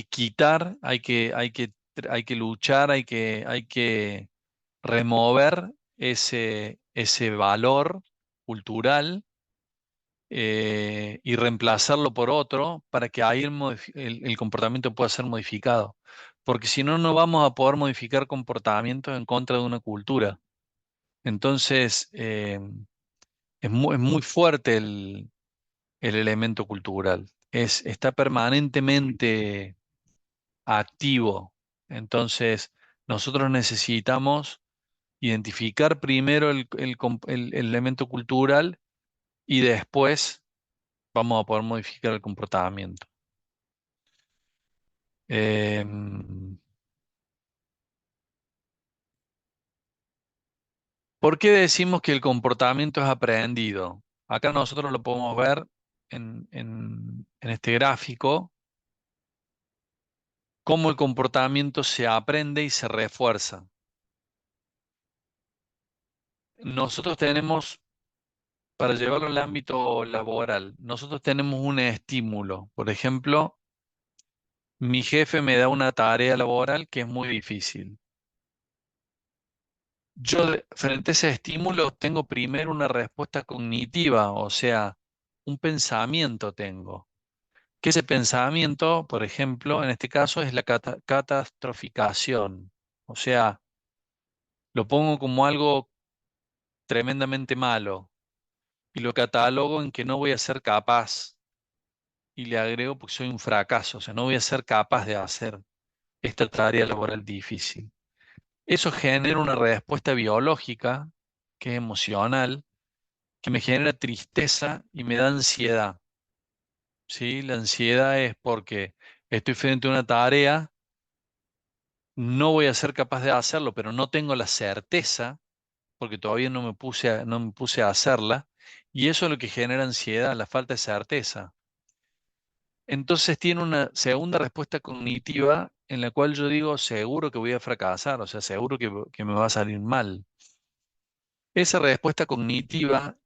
quitar, hay que luchar, hay que remover ese valor cultural y reemplazarlo por otro para que ahí el comportamiento pueda ser modificado. Porque si no, no vamos a poder modificar comportamientos en contra de una cultura. Entonces, es muy fuerte el elemento cultural. Está permanentemente activo. Entonces, nosotros necesitamos identificar primero el elemento cultural y después vamos a poder modificar el comportamiento. Em, ¿Por qué decimos que el comportamiento es aprendido? Acá nosotros lo podemos ver en este gráfico, cómo el comportamiento se aprende y se refuerza. Nosotros tenemos, para llevarlo al ámbito laboral, nosotros tenemos un estímulo. Por ejemplo, mi jefe me da una tarea laboral que es muy difícil. Yo, frente a ese estímulo, tengo primero una respuesta cognitiva, o sea, un pensamiento tengo. Que ese pensamiento, por ejemplo, en este caso es la catastroficación. O sea, lo pongo como algo tremendamente malo y lo catalogo en que no voy a ser capaz y le agrego porque soy un fracaso, o sea, no voy a ser capaz de hacer esta tarea laboral difícil. Eso genera una respuesta biológica, que es emocional, que me genera tristeza y me da ansiedad. ¿Sí? La ansiedad es porque estoy frente a una tarea, no voy a ser capaz de hacerlo, pero no tengo la certeza, porque todavía no me puse a hacerla, y eso es lo que genera ansiedad, la falta de certeza. Entonces tiene una segunda respuesta cognitiva en la cual yo digo, seguro que voy a fracasar, o sea, seguro que me va a salir mal. Esa respuesta cognitiva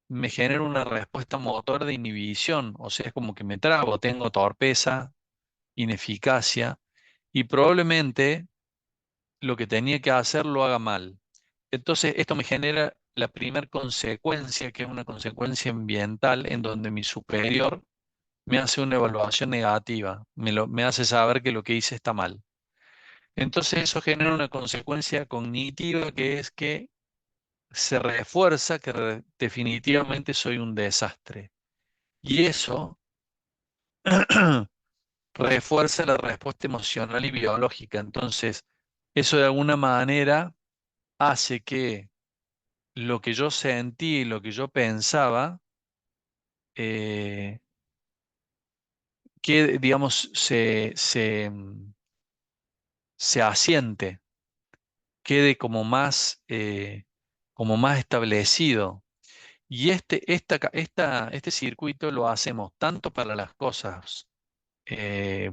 me genera una respuesta motor de inhibición, o sea, es como que me trabo, tengo torpeza, ineficacia, y probablemente lo que tenía que hacer lo haga mal. Entonces, esto me genera la primera consecuencia, que es una consecuencia ambiental, en donde mi superior me hace una evaluación negativa, me hace saber que lo que hice está mal. Entonces, eso genera una consecuencia cognitiva que es que se refuerza que definitivamente soy un desastre. Y eso refuerza la respuesta emocional y biológica. Entonces, eso de alguna manera hace que lo que yo sentí, lo que yo pensaba, eh, que, digamos, se asiente, quede como más establecido. Y este circuito lo hacemos tanto para las cosas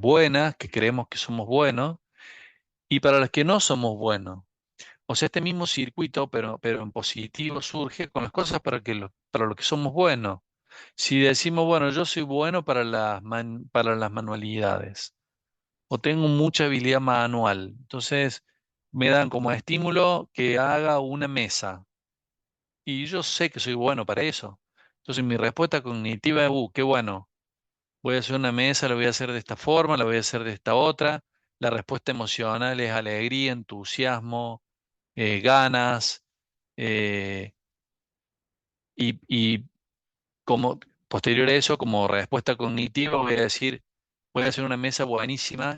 buenas, que creemos que somos buenos, y para las que no somos buenos. O sea, este mismo circuito, pero en positivo, surge con las cosas para lo que somos buenos. Si decimos, bueno, yo soy bueno para para las manualidades, o tengo mucha habilidad manual, entonces me dan como estímulo que haga una mesa, y yo sé que soy bueno para eso. Entonces mi respuesta cognitiva es, qué bueno, voy a hacer una mesa, la voy a hacer de esta forma, la voy a hacer de esta otra. La respuesta emocional es alegría, entusiasmo, ganas, eh, y como posterior a eso, como respuesta cognitiva, voy a decir, voy a hacer una mesa buenísima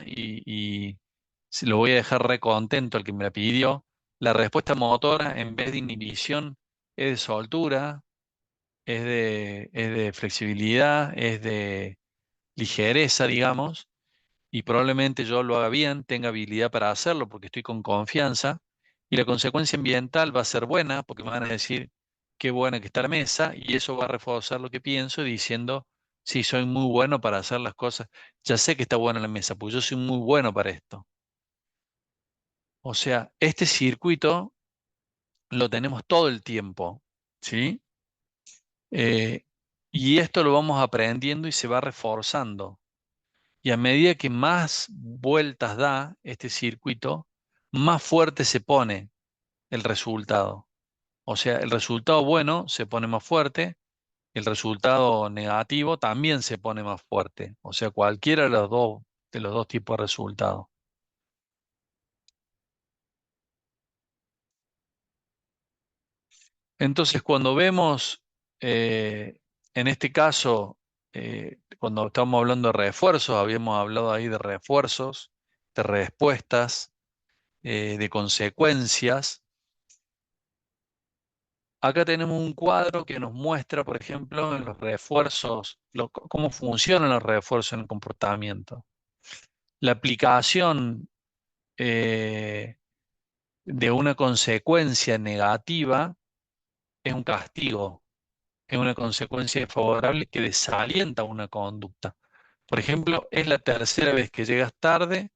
Si lo voy a dejar re contento al que me la pidió. La respuesta motora, en vez de inhibición, es de soltura, es de flexibilidad, es de ligereza, digamos, y probablemente yo lo haga bien, tenga habilidad para hacerlo porque estoy con confianza, y la consecuencia ambiental va a ser buena porque me van a decir qué buena que está la mesa, y eso va a reforzar lo que pienso diciendo, sí, soy muy bueno para hacer las cosas, ya sé que está buena la mesa, porque yo soy muy bueno para esto. O sea, este circuito lo tenemos todo el tiempo, ¿sí? Eh, y esto lo vamos aprendiendo y se va reforzando. Y a medida que más vueltas da este circuito, más fuerte se pone el resultado. O sea, el resultado bueno se pone más fuerte, el resultado negativo también se pone más fuerte. O sea, cualquiera de los dos tipos de resultados. Entonces, cuando vemos, en este caso, cuando estamos hablando de refuerzos, habíamos hablado ahí de refuerzos, de respuestas, de consecuencias. Acá tenemos un cuadro que nos muestra, por ejemplo, en los refuerzos, cómo funcionan los refuerzos en el comportamiento. La aplicación de una consecuencia negativa es un castigo, es una consecuencia desfavorable que desalienta una conducta. Por ejemplo, es la tercera vez que llegas tarde,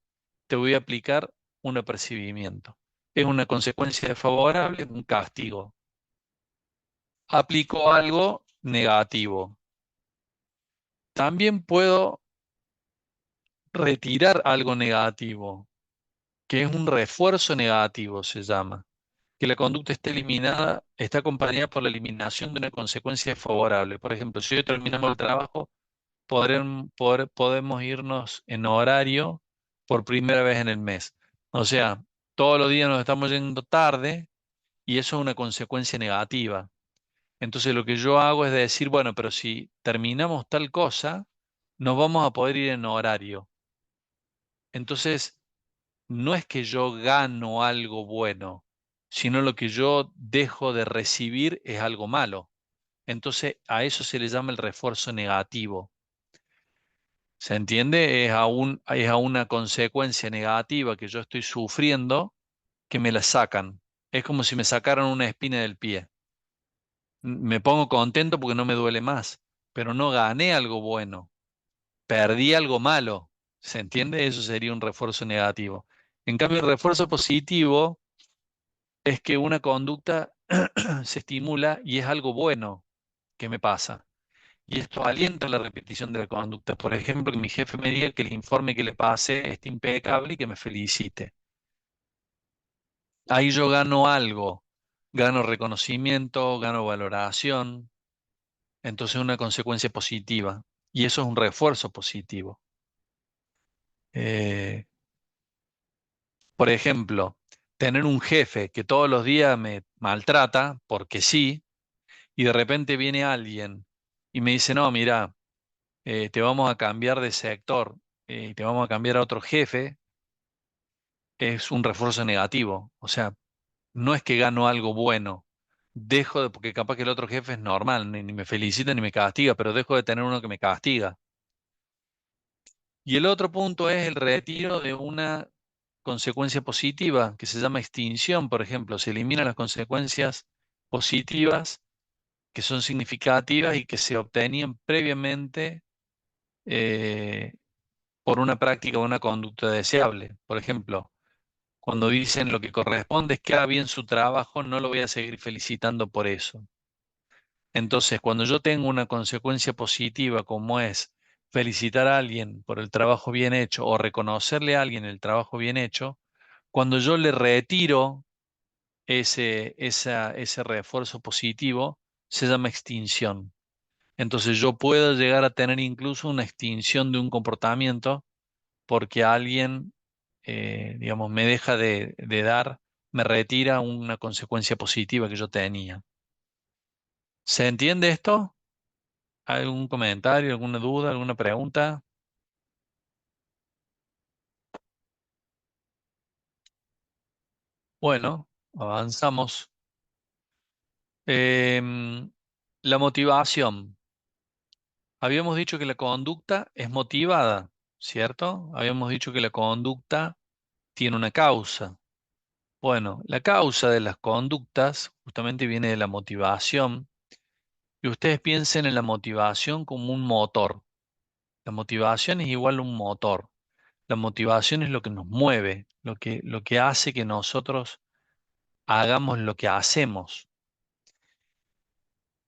te voy a aplicar un apercibimiento. Es una consecuencia desfavorable, un castigo. Aplico algo negativo. También puedo retirar algo negativo, que es un refuerzo negativo, se llama. Que la conducta esté eliminada, está acompañada por la eliminación de una consecuencia favorable. Por ejemplo, si hoy terminamos el trabajo, podemos irnos en horario por primera vez en el mes. O sea, todos los días nos estamos yendo tarde y eso es una consecuencia negativa. Entonces lo que yo hago es decir, bueno, pero si terminamos tal cosa, nos vamos a poder ir en horario. Entonces, no es que yo gano algo bueno, sino lo que yo dejo de recibir es algo malo. Entonces, a eso se le llama el refuerzo negativo. ¿Se entiende? Es a una consecuencia negativa que yo estoy sufriendo que me la sacan. Es como si me sacaran una espina del pie. Me pongo contento porque no me duele más, pero no gané algo bueno, perdí algo malo. ¿Se entiende? Eso sería un refuerzo negativo. En cambio, el refuerzo positivo es que una conducta se estimula y es algo bueno que me pasa. Y esto alienta la repetición de la conducta. Por ejemplo, que mi jefe me diga que el informe que le pase esté impecable y que me felicite. Ahí yo gano algo, gano reconocimiento, gano valoración, entonces es una consecuencia positiva. Y eso es un refuerzo positivo. Eh, por ejemplo, tener un jefe que todos los días me maltrata, porque sí, y de repente viene alguien y me dice, no, mira, te vamos a cambiar de sector, te vamos a cambiar a otro jefe, es un refuerzo negativo. O sea, no es que gano algo bueno, porque capaz que el otro jefe es normal, ni me felicita ni me castiga, pero dejo de tener uno que me castiga. Y el otro punto es el retiro de una consecuencia positiva que se llama extinción, por ejemplo. Se eliminan las consecuencias positivas que son significativas y que se obtenían previamente eh, por una práctica o una conducta deseable. Por ejemplo, cuando dicen lo que corresponde es que haga bien su trabajo, no lo voy a seguir felicitando por eso. Entonces, cuando yo tengo una consecuencia positiva como es felicitar a alguien por el trabajo bien hecho o reconocerle a alguien el trabajo bien hecho, cuando yo le retiro ese refuerzo positivo, se llama extinción. Entonces yo puedo llegar a tener incluso una extinción de un comportamiento porque alguien, digamos, me deja de dar, me retira una consecuencia positiva que yo tenía. ¿Se entiende esto? ¿Algún comentario, alguna duda, alguna pregunta? Bueno, avanzamos. Em, la motivación. Habíamos dicho que la conducta es motivada, ¿cierto? Habíamos dicho que la conducta tiene una causa. Bueno, la causa de las conductas justamente viene de la motivación. Y ustedes piensen en la motivación como un motor. La motivación es igual a un motor. La motivación es lo que nos mueve, lo que hace que nosotros hagamos lo que hacemos.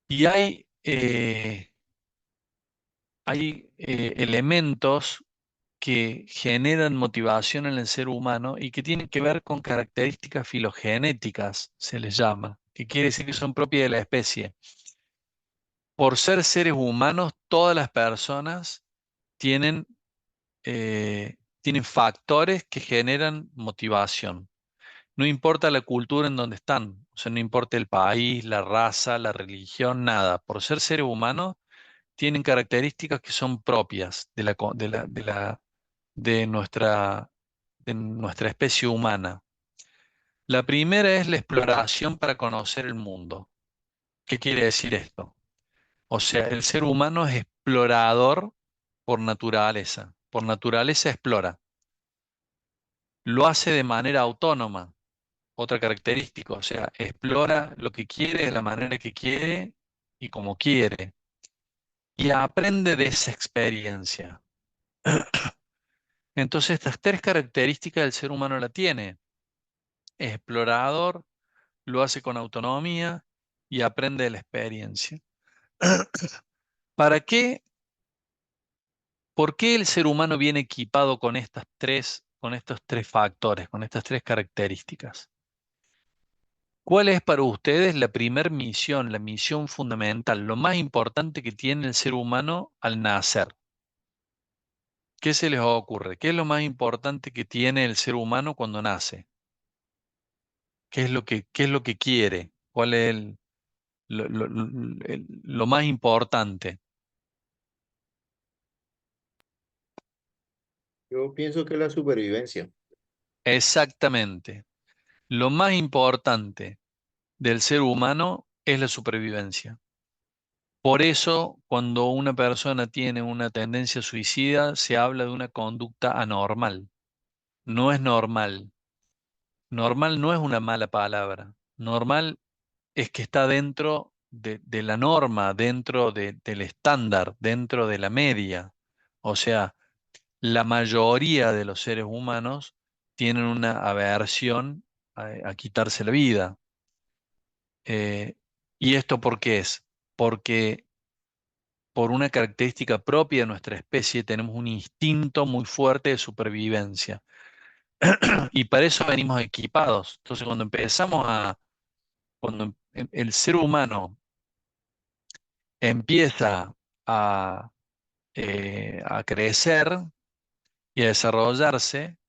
Y hay elementos que generan motivación en el ser humano y que tienen que ver con características filogenéticas, se les llama, que quiere decir que son propias de la especie. Por ser seres humanos, todas las personas tienen, tienen factores que generan motivación. No importa la cultura en donde están, o sea, no importa el país, la raza, la religión, nada. Por ser seres humanos, tienen características que son propias de de nuestra, de nuestra especie humana. La primera es la exploración para conocer el mundo. ¿Qué quiere decir esto? O sea, el ser humano es explorador por naturaleza. Por naturaleza explora. Lo hace de manera autónoma. Otra característica, o sea, explora lo que quiere de la manera que quiere y como quiere. Y aprende de esa experiencia. Entonces, estas tres características el ser humano la tiene. Es explorador, lo hace con autonomía y aprende de la experiencia. ¿Para qué? ¿Por qué el ser humano viene equipado con estos tres factores, con estas tres características? ¿Cuál es para ustedes la primer misión, la misión fundamental, lo más importante que tiene el ser humano al nacer? ¿Qué se les ocurre? ¿Qué es lo más importante que tiene el ser humano cuando nace? Qué es lo que quiere? ¿Cuál es lo más importante? Yo pienso que la supervivencia. Exactamente. Lo más importante del ser humano es la supervivencia. Por eso, cuando una persona tiene una tendencia suicida, se habla de una conducta anormal. No es normal. Normal no es una mala palabra. Normal es que está dentro de la norma, dentro del estándar, dentro de la media. O sea, la mayoría de los seres humanos tienen una aversión a quitarse la vida. Eh, ¿Y esto por qué es? Porque por una característica propia de nuestra especie tenemos un instinto muy fuerte de supervivencia. Y para eso venimos equipados. Entonces, cuando el ser humano empieza a, a crecer y a desarrollarse,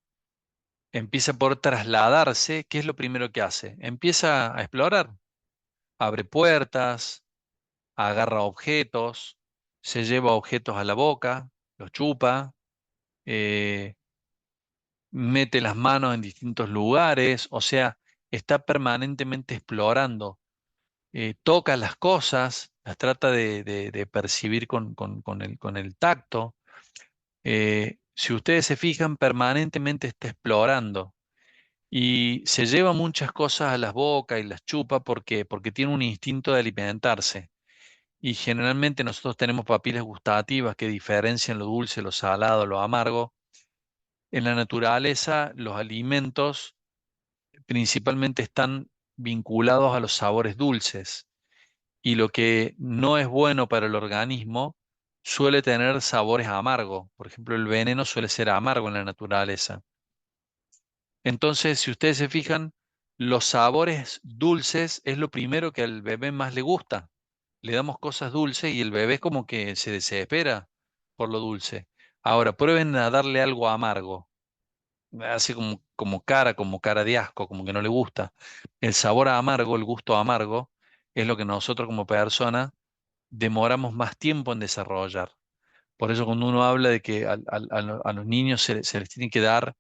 empieza por trasladarse, ¿qué es lo primero que hace? Empieza a explorar, abre puertas, agarra objetos, se lleva objetos a la boca, los chupa, eh, mete las manos en distintos lugares, o sea, está permanentemente explorando, toca las cosas, las trata de percibir con el tacto. Si ustedes se fijan, permanentemente está explorando y se lleva muchas cosas a las bocas y las chupa porque tiene un instinto de alimentarse. Y generalmente nosotros tenemos papilas gustativas que diferencian lo dulce, lo salado, lo amargo. En la naturaleza, los alimentos principalmente están vinculados a los sabores dulces y lo que no es bueno para el organismo suele tener sabores amargos. Por ejemplo, el veneno suele ser amargo en la naturaleza. Entonces, si ustedes se fijan, los sabores dulces es lo primero que al bebé más le gusta. Le damos cosas dulces y el bebé es como que se desespera por lo dulce. Ahora, prueben a darle algo amargo. Hace como cara de asco, como que no le gusta. El sabor amargo, el gusto amargo, es lo que nosotros como personas demoramos más tiempo en desarrollar. Por eso cuando uno habla de que a los niños se les tiene que dar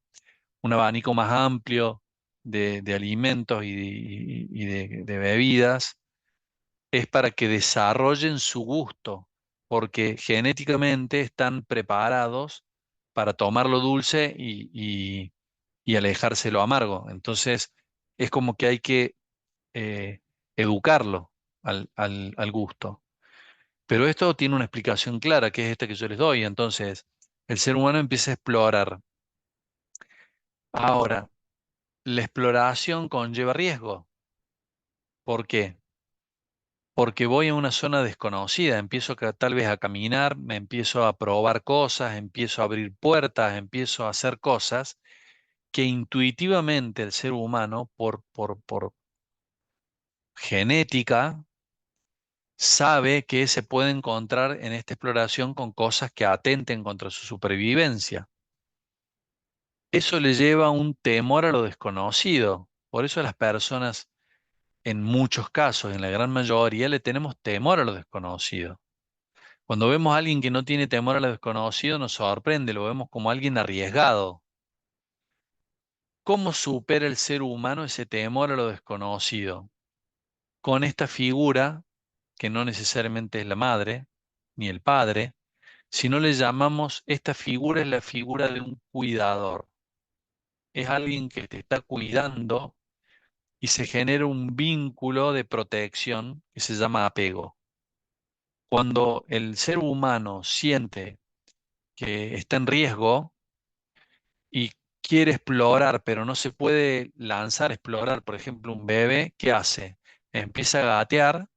un abanico más amplio de alimentos y de bebidas es para que desarrollen su gusto, porque genéticamente están preparados para tomar lo dulce y alejarse lo amargo. Entonces, es como que hay que educarlo al gusto. Pero esto tiene una explicación clara, que es esta que yo les doy. Entonces, el ser humano empieza a explorar. Ahora, la exploración conlleva riesgo. ¿Por qué? Porque voy a una zona desconocida, empiezo tal vez a caminar, me empiezo a probar cosas, empiezo a abrir puertas, empiezo a hacer cosas que intuitivamente el ser humano, por genética, sabe que se puede encontrar en esta exploración con cosas que atenten contra su supervivencia. Eso le lleva a un temor a lo desconocido. Por eso las personas, en muchos casos, en la gran mayoría, le tenemos temor a lo desconocido. Cuando vemos a alguien que no tiene temor a lo desconocido, nos sorprende, lo vemos como alguien arriesgado. ¿Cómo supera el ser humano ese temor a lo desconocido? Con esta figura, que no necesariamente es la madre ni el padre, sino le llamamos, esta figura es la figura de un cuidador. Es alguien que te está cuidando y se genera un vínculo de protección que se llama apego. Cuando el ser humano siente que está en riesgo y quiere explorar, pero no se puede lanzar a explorar, por ejemplo, un bebé, ¿qué hace? Empieza a gatear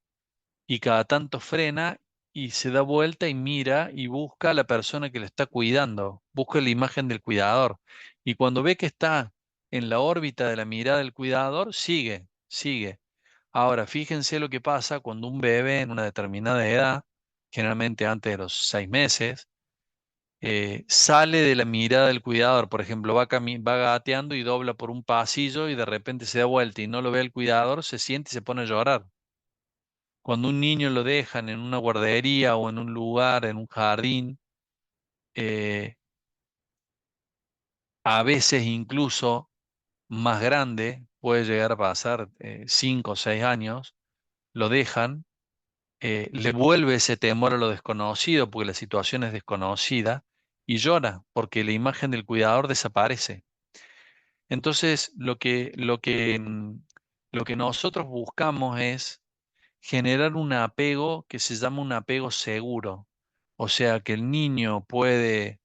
y cada tanto frena y se da vuelta y mira y busca a la persona que le está cuidando, busca la imagen del cuidador. Y cuando ve que está en la órbita de la mirada del cuidador, sigue, sigue. Ahora, fíjense lo que pasa cuando un bebé en una determinada edad, generalmente antes de los 6 meses, sale de la mirada del cuidador. Por ejemplo, va gateando y dobla por un pasillo y de repente se da vuelta y no lo ve el cuidador, se siente y se pone a llorar. Cuando un niño lo dejan en una guardería o en un lugar, en un jardín, eh, a veces incluso más grande, puede llegar a pasar 5 o 6 años, lo dejan, le vuelve ese temor a lo desconocido porque la situación es desconocida y llora porque la imagen del cuidador desaparece. Entonces, lo que nosotros buscamos es generar un apego que se llama un apego seguro. O sea, que el niño puede,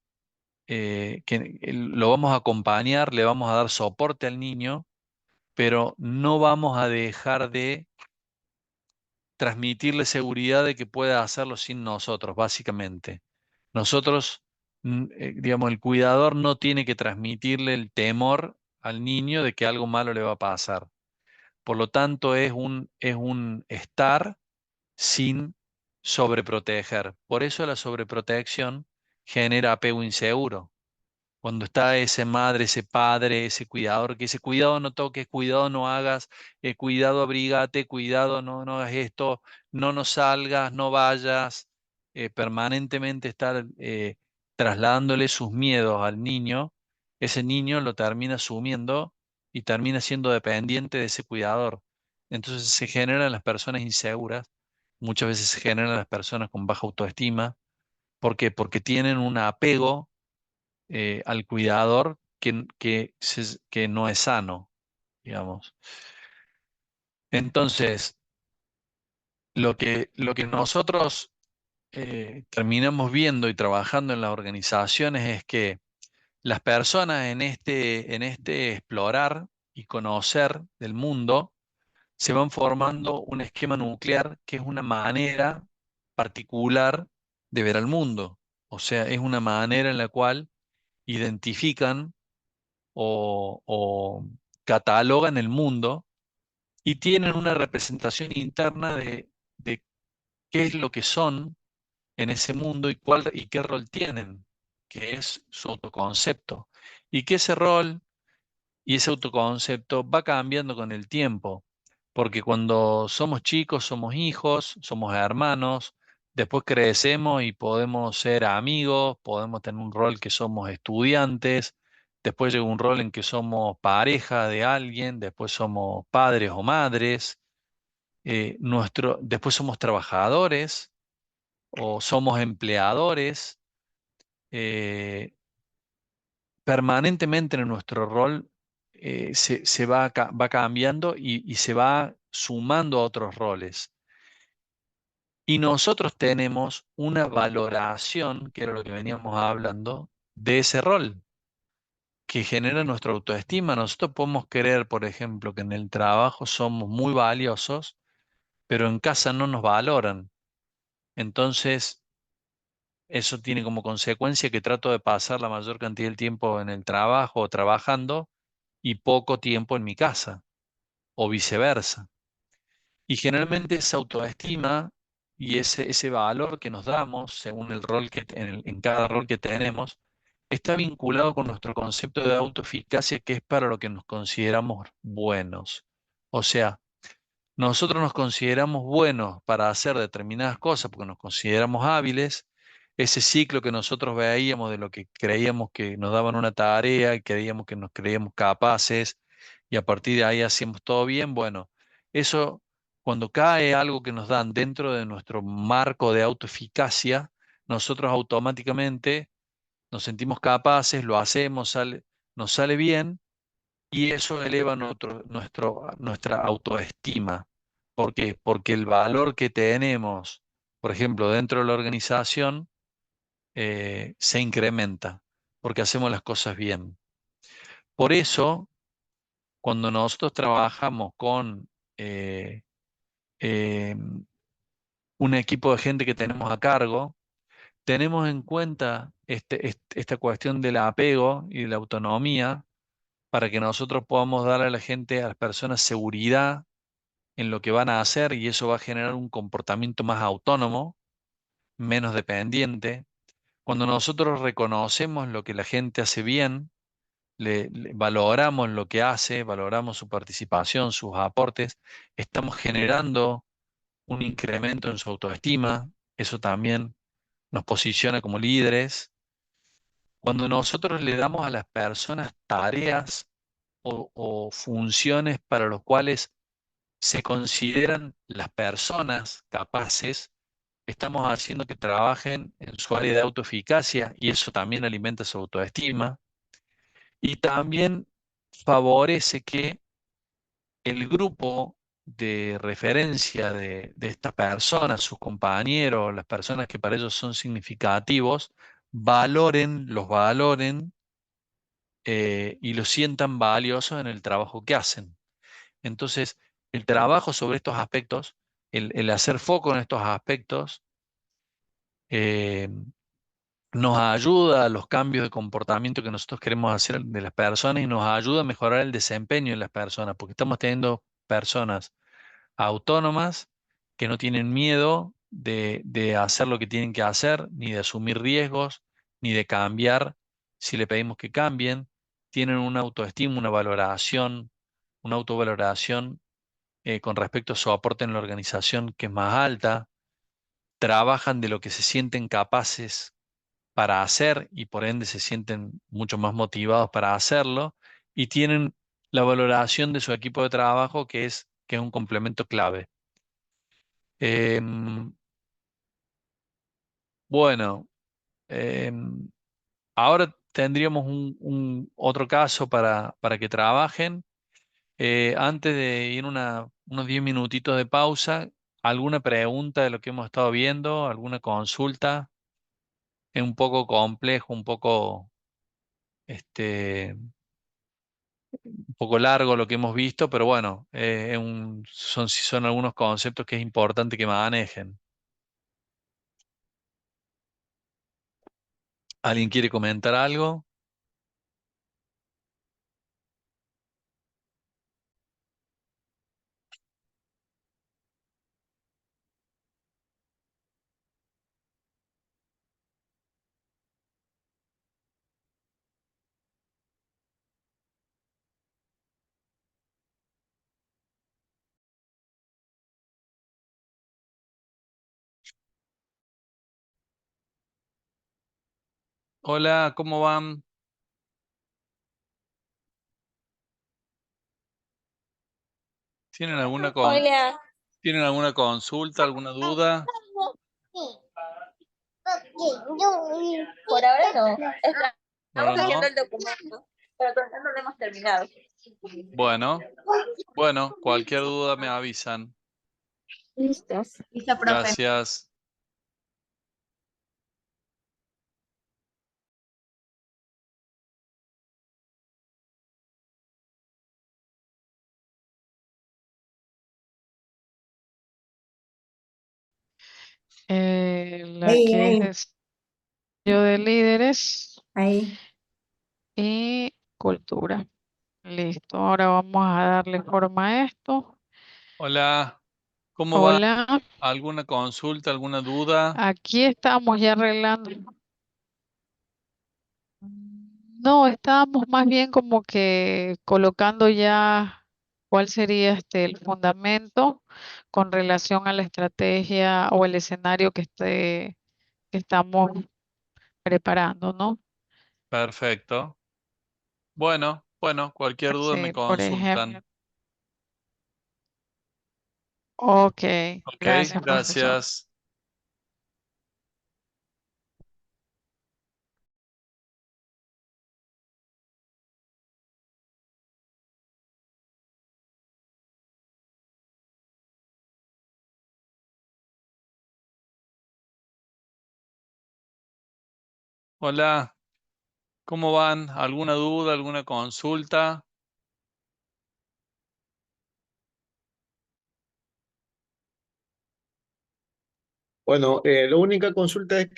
lo vamos a acompañar, le vamos a dar soporte al niño, pero no vamos a dejar de transmitirle seguridad de que pueda hacerlo sin nosotros, básicamente. Nosotros, digamos, el cuidador no tiene que transmitirle el temor al niño de que algo malo le va a pasar. Por lo tanto, es un estar sin sobreproteger. Por eso la sobreprotección genera apego inseguro. Cuando está ese madre, ese padre, ese cuidador, que ese cuidado no toques, cuidado no hagas, cuidado abrígate, cuidado no hagas esto, no salgas, no vayas, permanentemente estar trasladándole sus miedos al niño, ese niño lo termina asumiendo y termina siendo dependiente de ese cuidador. Entonces se generan las personas inseguras, muchas veces se generan las personas con baja autoestima. ¿Por qué? Porque tienen un apego al cuidador que no es sano, digamos. Entonces, lo que nosotros terminamos viendo y trabajando en las organizaciones es que las personas en este explorar y conocer del mundo se van formando un esquema nuclear que es una manera particular de ver al mundo. O sea, es una manera en la cual identifican o catalogan el mundo y tienen una representación interna de qué es lo que son en ese mundo y qué rol tienen, que es su autoconcepto. Y que ese rol y ese autoconcepto va cambiando con el tiempo, porque cuando somos chicos somos hijos, somos hermanos, después crecemos y podemos ser amigos, podemos tener un rol que somos estudiantes, después llega un rol en que somos pareja de alguien, después somos padres o madres, después somos trabajadores o somos empleadores. eh, Permanentemente en nuestro rol se va, va cambiando y se va sumando a otros roles. Y nosotros tenemos una valoración, que era lo que veníamos hablando, de ese rol, que genera nuestra autoestima. Nosotros podemos creer, por ejemplo, que en el trabajo somos muy valiosos, pero en casa no nos valoran. Entonces, eso tiene como consecuencia que trato de pasar la mayor cantidad del tiempo en el trabajo o trabajando y poco tiempo en mi casa, o viceversa. Y generalmente esa autoestima y ese valor que nos damos según el rol en cada rol que tenemos, está vinculado con nuestro concepto de autoeficacia, que es para lo que nos consideramos buenos. O sea, nosotros nos consideramos buenos para hacer determinadas cosas porque nos consideramos hábiles. Ese ciclo que nosotros veíamos de lo que creíamos que nos daban una tarea y creíamos que nos creíamos capaces y a partir de ahí hacíamos todo bien, bueno, eso cuando cae algo que nos dan dentro de nuestro marco de autoeficacia, nosotros automáticamente nos sentimos capaces, lo hacemos, nos sale bien y eso eleva nuestra autoestima. ¿Por qué? Porque el valor que tenemos, por ejemplo, dentro de la organización, se incrementa, porque hacemos las cosas bien. Por eso, cuando nosotros trabajamos con eh, eh, un equipo de gente que tenemos a cargo, tenemos en cuenta esta cuestión del apego y de la autonomía para que nosotros podamos dar a la gente, a las personas, seguridad en lo que van a hacer y eso va a generar un comportamiento más autónomo, menos dependiente. Cuando nosotros reconocemos lo que la gente hace bien, valoramos lo que hace, valoramos su participación, sus aportes, estamos generando un incremento en su autoestima, eso también nos posiciona como líderes. Cuando nosotros le damos a las personas tareas o funciones para los cuales se consideran las personas capaces, estamos haciendo que trabajen en su área de autoeficacia y eso también alimenta su autoestima y también favorece que el grupo de referencia de estas personas, sus compañeros, las personas que para ellos son significativos, los valoren y los sientan valiosos en el trabajo que hacen. Entonces, el trabajo sobre estos aspectos, el hacer foco en estos aspectos, eh, nos ayuda a los cambios de comportamiento que nosotros queremos hacer de las personas y nos ayuda a mejorar el desempeño de las personas, porque estamos teniendo personas autónomas que no tienen miedo de hacer lo que tienen que hacer, ni de asumir riesgos, ni de cambiar si le pedimos que cambien. Tienen una autoestima, una autovaloración con respecto a su aporte en la organización que es más alta, trabajan de lo que se sienten capaces para hacer y por ende se sienten mucho más motivados para hacerlo y tienen la valoración de su equipo de trabajo que es un complemento clave. Em, bueno, em, ahora tendríamos otro caso para que trabajen. Antes de ir unos 10 minutitos de pausa, ¿alguna pregunta de lo que hemos estado viendo? ¿Alguna consulta? Es un poco complejo, este, un poco largo lo que hemos visto, pero bueno, son algunos conceptos que es importante que manejen. ¿Alguien quiere comentar algo? Hola, ¿cómo van? ¿Tienen alguna, Hola. ¿tienen alguna consulta, alguna duda? Por ahora no. Ahora Estamos haciendo no. el documento, pero todavía no lo hemos terminado. Bueno, cualquier duda me avisan. Listos. Listo, profe. Gracias. La Ahí, que es ahí, desarrollo de líderes ahí. y cultura. Listo, ahora vamos a darle forma a esto. Hola, ¿cómo va? Hola, ¿Alguna consulta, alguna duda? aquí estamos ya arreglando. No, estábamos más bien como que colocando ya cuál sería el fundamento con relación a la estrategia o el escenario que estamos preparando, ¿no? Perfecto. Bueno, cualquier duda me Sí, por ejemplo. consultan. Ok, Ok, gracias, profesor. gracias. Hola, ¿cómo van? ¿Alguna duda, alguna consulta? Bueno, la única consulta es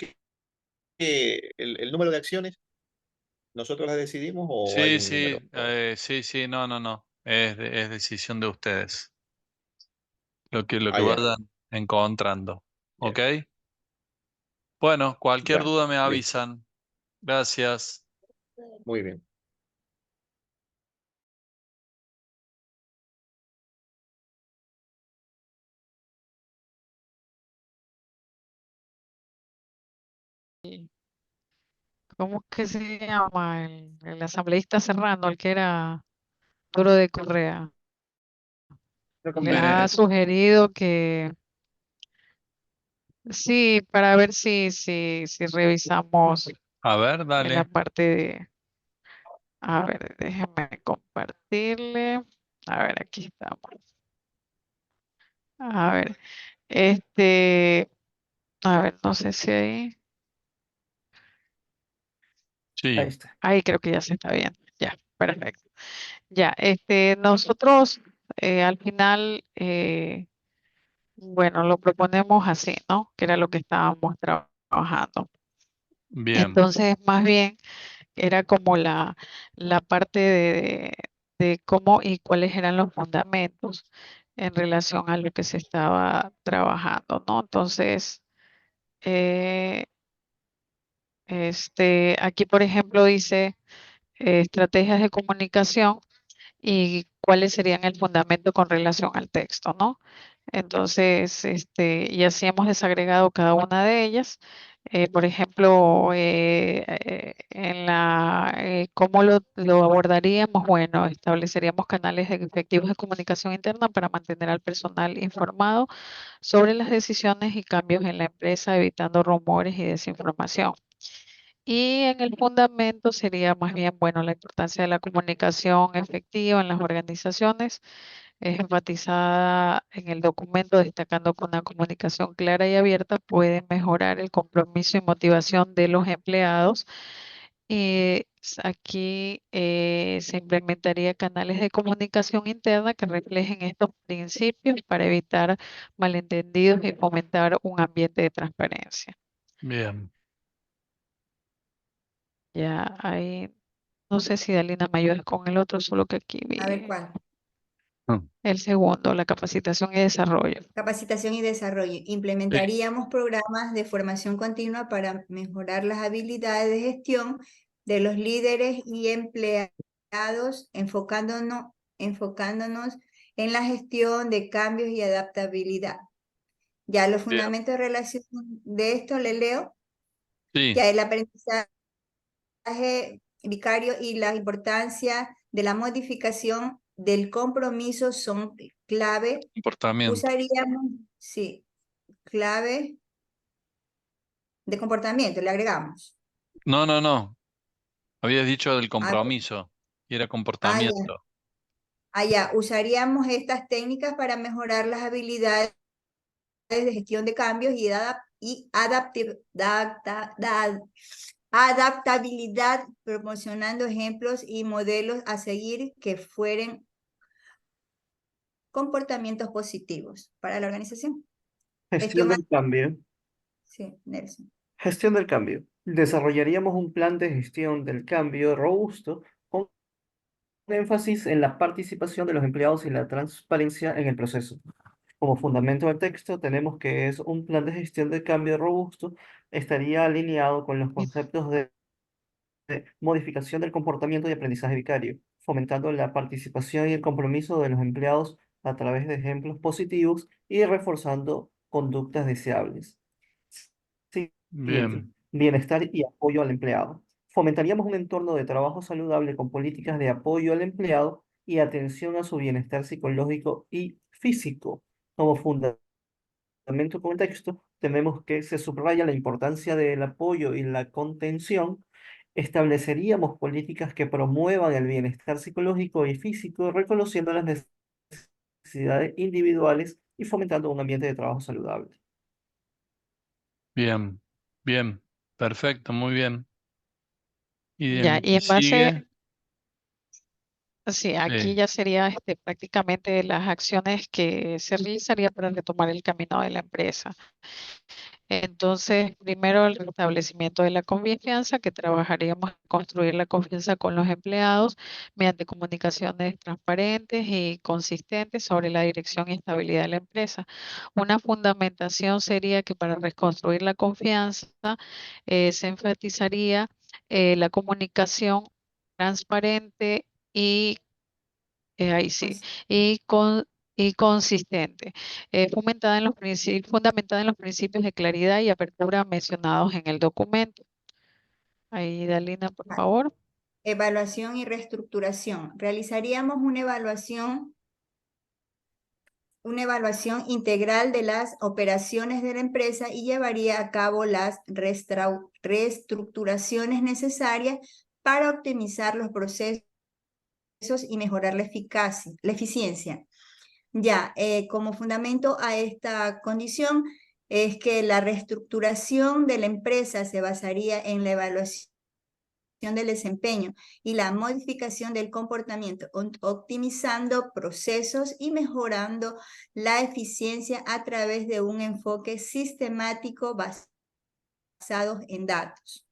que el número de acciones, ¿nosotros las decidimos o hay Sí, un número? sí, no. Es decisión de ustedes. Lo Ah, que ya, vayan encontrando. ya, ¿Ok? Bueno, cualquier ya, duda me listo. avisan. Gracias. Muy bien. ¿Cómo que se llama? El asambleísta Serrano, el que era duro de Correa. Le ha Eh, sugerido que sí, para ver si revisamos a ver, en la dale. parte de, a ver, déjeme compartirle. A ver, aquí estamos. A ver, este, a ver, no sé si Sí, Ahí está. ahí creo que ya se está viendo. Ya, perfecto. Ya, nosotros al final, bueno, lo proponemos así, ¿no? Que era lo que estábamos trabajando. bien, Entonces, más bien, era como la parte de cómo y cuáles eran los fundamentos en relación a lo que se estaba trabajando, ¿no? Entonces, eh, aquí, por ejemplo, dice estrategias de comunicación y cuáles serían el fundamento con relación al texto, ¿no? Entonces, y así hemos desagregado cada una de ellas. Por ejemplo, ¿cómo lo abordaríamos? Bueno, estableceríamos canales efectivos de comunicación interna para mantener al personal informado sobre las decisiones y cambios en la empresa, evitando rumores y desinformación. Y en el fundamento sería más bien, bueno, la importancia de la comunicación efectiva en las organizaciones es enfatizada en el documento, destacando que una comunicación clara y abierta puede mejorar el compromiso y motivación de los empleados. Aquí se implementaría canales de comunicación interna que reflejen estos principios para evitar malentendidos y fomentar un ambiente de transparencia. bien. Ya ahí, no sé si Dalina me ayuda con el otro, solo que aquí A ver vi cuál. Mm, el segundo, la capacitación y desarrollo. Capacitación y desarrollo. sí, Implementaríamos programas de formación continua para mejorar las habilidades de gestión de los líderes y empleados, enfocándonos en la gestión de cambios y adaptabilidad. Ya los bien. fundamentos de relación de esto le leo. Sí, Ya el aprendizaje vicario y la importancia de la modificación del compromiso son clave, Comportamiento. usaríamos, sí, clave de comportamiento, le agregamos. No, no, no. Habías dicho del Ah, compromiso y era ya. comportamiento. Ya. Usaríamos estas técnicas para mejorar las habilidades de gestión de cambios y adaptabilidad, promocionando ejemplos y modelos a seguir que fueren comportamientos positivos para la organización. Gestión del cambio. Sí, Nelson. Gestión del cambio. Desarrollaríamos un plan de gestión del cambio robusto con énfasis en la participación de los empleados y la transparencia en el proceso. Como fundamento del texto tenemos que es un plan de gestión del cambio robusto, estaría alineado con los conceptos de modificación del comportamiento y aprendizaje vicario, fomentando la participación y el compromiso de los empleados a través de ejemplos positivos y reforzando conductas deseables. Siguiente, Bien, bienestar y apoyo al empleado. Fomentaríamos un entorno de trabajo saludable con políticas de apoyo al empleado y atención a su bienestar psicológico y físico. Como fundamento con el texto, tenemos que se subraya la importancia del apoyo y la contención. Estableceríamos políticas que promuevan el bienestar psicológico y físico, reconociendo las necesidades individuales y fomentando un ambiente de trabajo saludable. bien, bien. Perfecto, muy bien. Y en Ya, lo y que en base, sigue, sí, aquí sí, ya sería prácticamente las acciones que se realizaría para retomar el camino de la empresa. Entonces, primero el restablecimiento de la confianza, que trabajaríamos en construir la confianza con los empleados mediante comunicaciones transparentes y consistentes sobre la dirección y estabilidad de la empresa. Una fundamentación sería que para reconstruir la confianza se enfatizaría la comunicación transparente y ahí sí, y consistente, fundamentada en los principios de claridad y apertura mencionados en el documento. Ahí, Dalina, por favor. Evaluación y reestructuración. Realizaríamos una evaluación integral de las operaciones de la empresa y llevaría a cabo las reestructuraciones necesarias para optimizar los procesos y mejorar la eficiencia. Ya, como fundamento a esta condición es que la reestructuración de la empresa se basaría en la evaluación del desempeño y la modificación del comportamiento, optimizando procesos y mejorando la eficiencia a través de un enfoque sistemático basado en datos.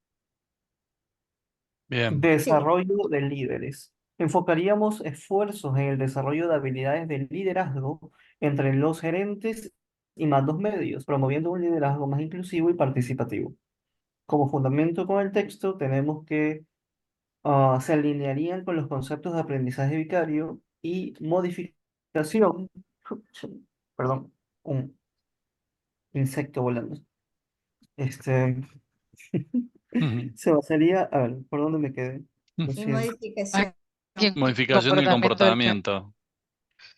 bien, Desarrollo de líderes. Enfocaríamos esfuerzos en el desarrollo de habilidades de liderazgo entre los gerentes y mandos medios, promoviendo un liderazgo más inclusivo y participativo. Como fundamento con el texto tenemos que se alinearían con los conceptos de aprendizaje vicario y modificación, perdón, un insecto volando. Se basaría, a ver, ¿por dónde me quedé? Lo Y siento. modificación. Aquí en modificación del comportamiento del plan. comportamiento.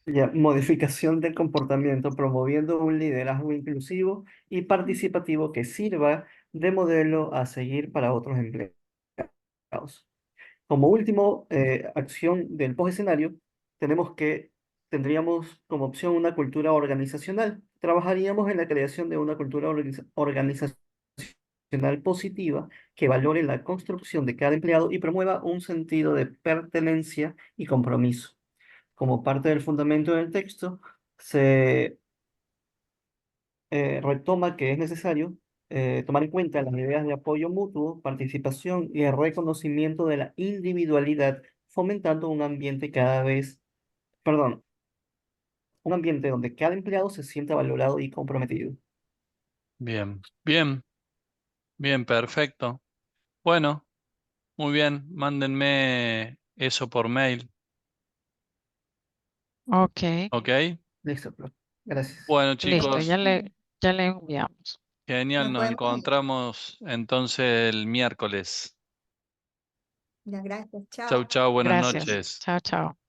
Ya, modificación del comportamiento, promoviendo un liderazgo inclusivo y participativo que sirva de modelo a seguir para otros empleados. Como último, acción del post-escenario, tendríamos como opción una cultura organizacional. Trabajaríamos en la creación de una cultura organizacional positiva que valore la construcción de cada empleado y promueva un sentido de pertenencia y compromiso. Como parte del fundamento del texto, se retoma que es necesario tomar en cuenta las ideas de apoyo mutuo, participación y el reconocimiento de la individualidad, fomentando un ambiente un ambiente donde cada empleado se sienta valorado y comprometido. Bien, bien, bien, perfecto. Bueno, muy bien. Mándenme eso por mail, Ok, ¿ok? Listo, profe. Gracias. Bueno, listo, chicos, ya le enviamos. genial. Nos Nos podemos ir. encontramos entonces el miércoles. Ya, gracias. Chao. Chau, chau, buenas Gracias. noches. Chao, chao.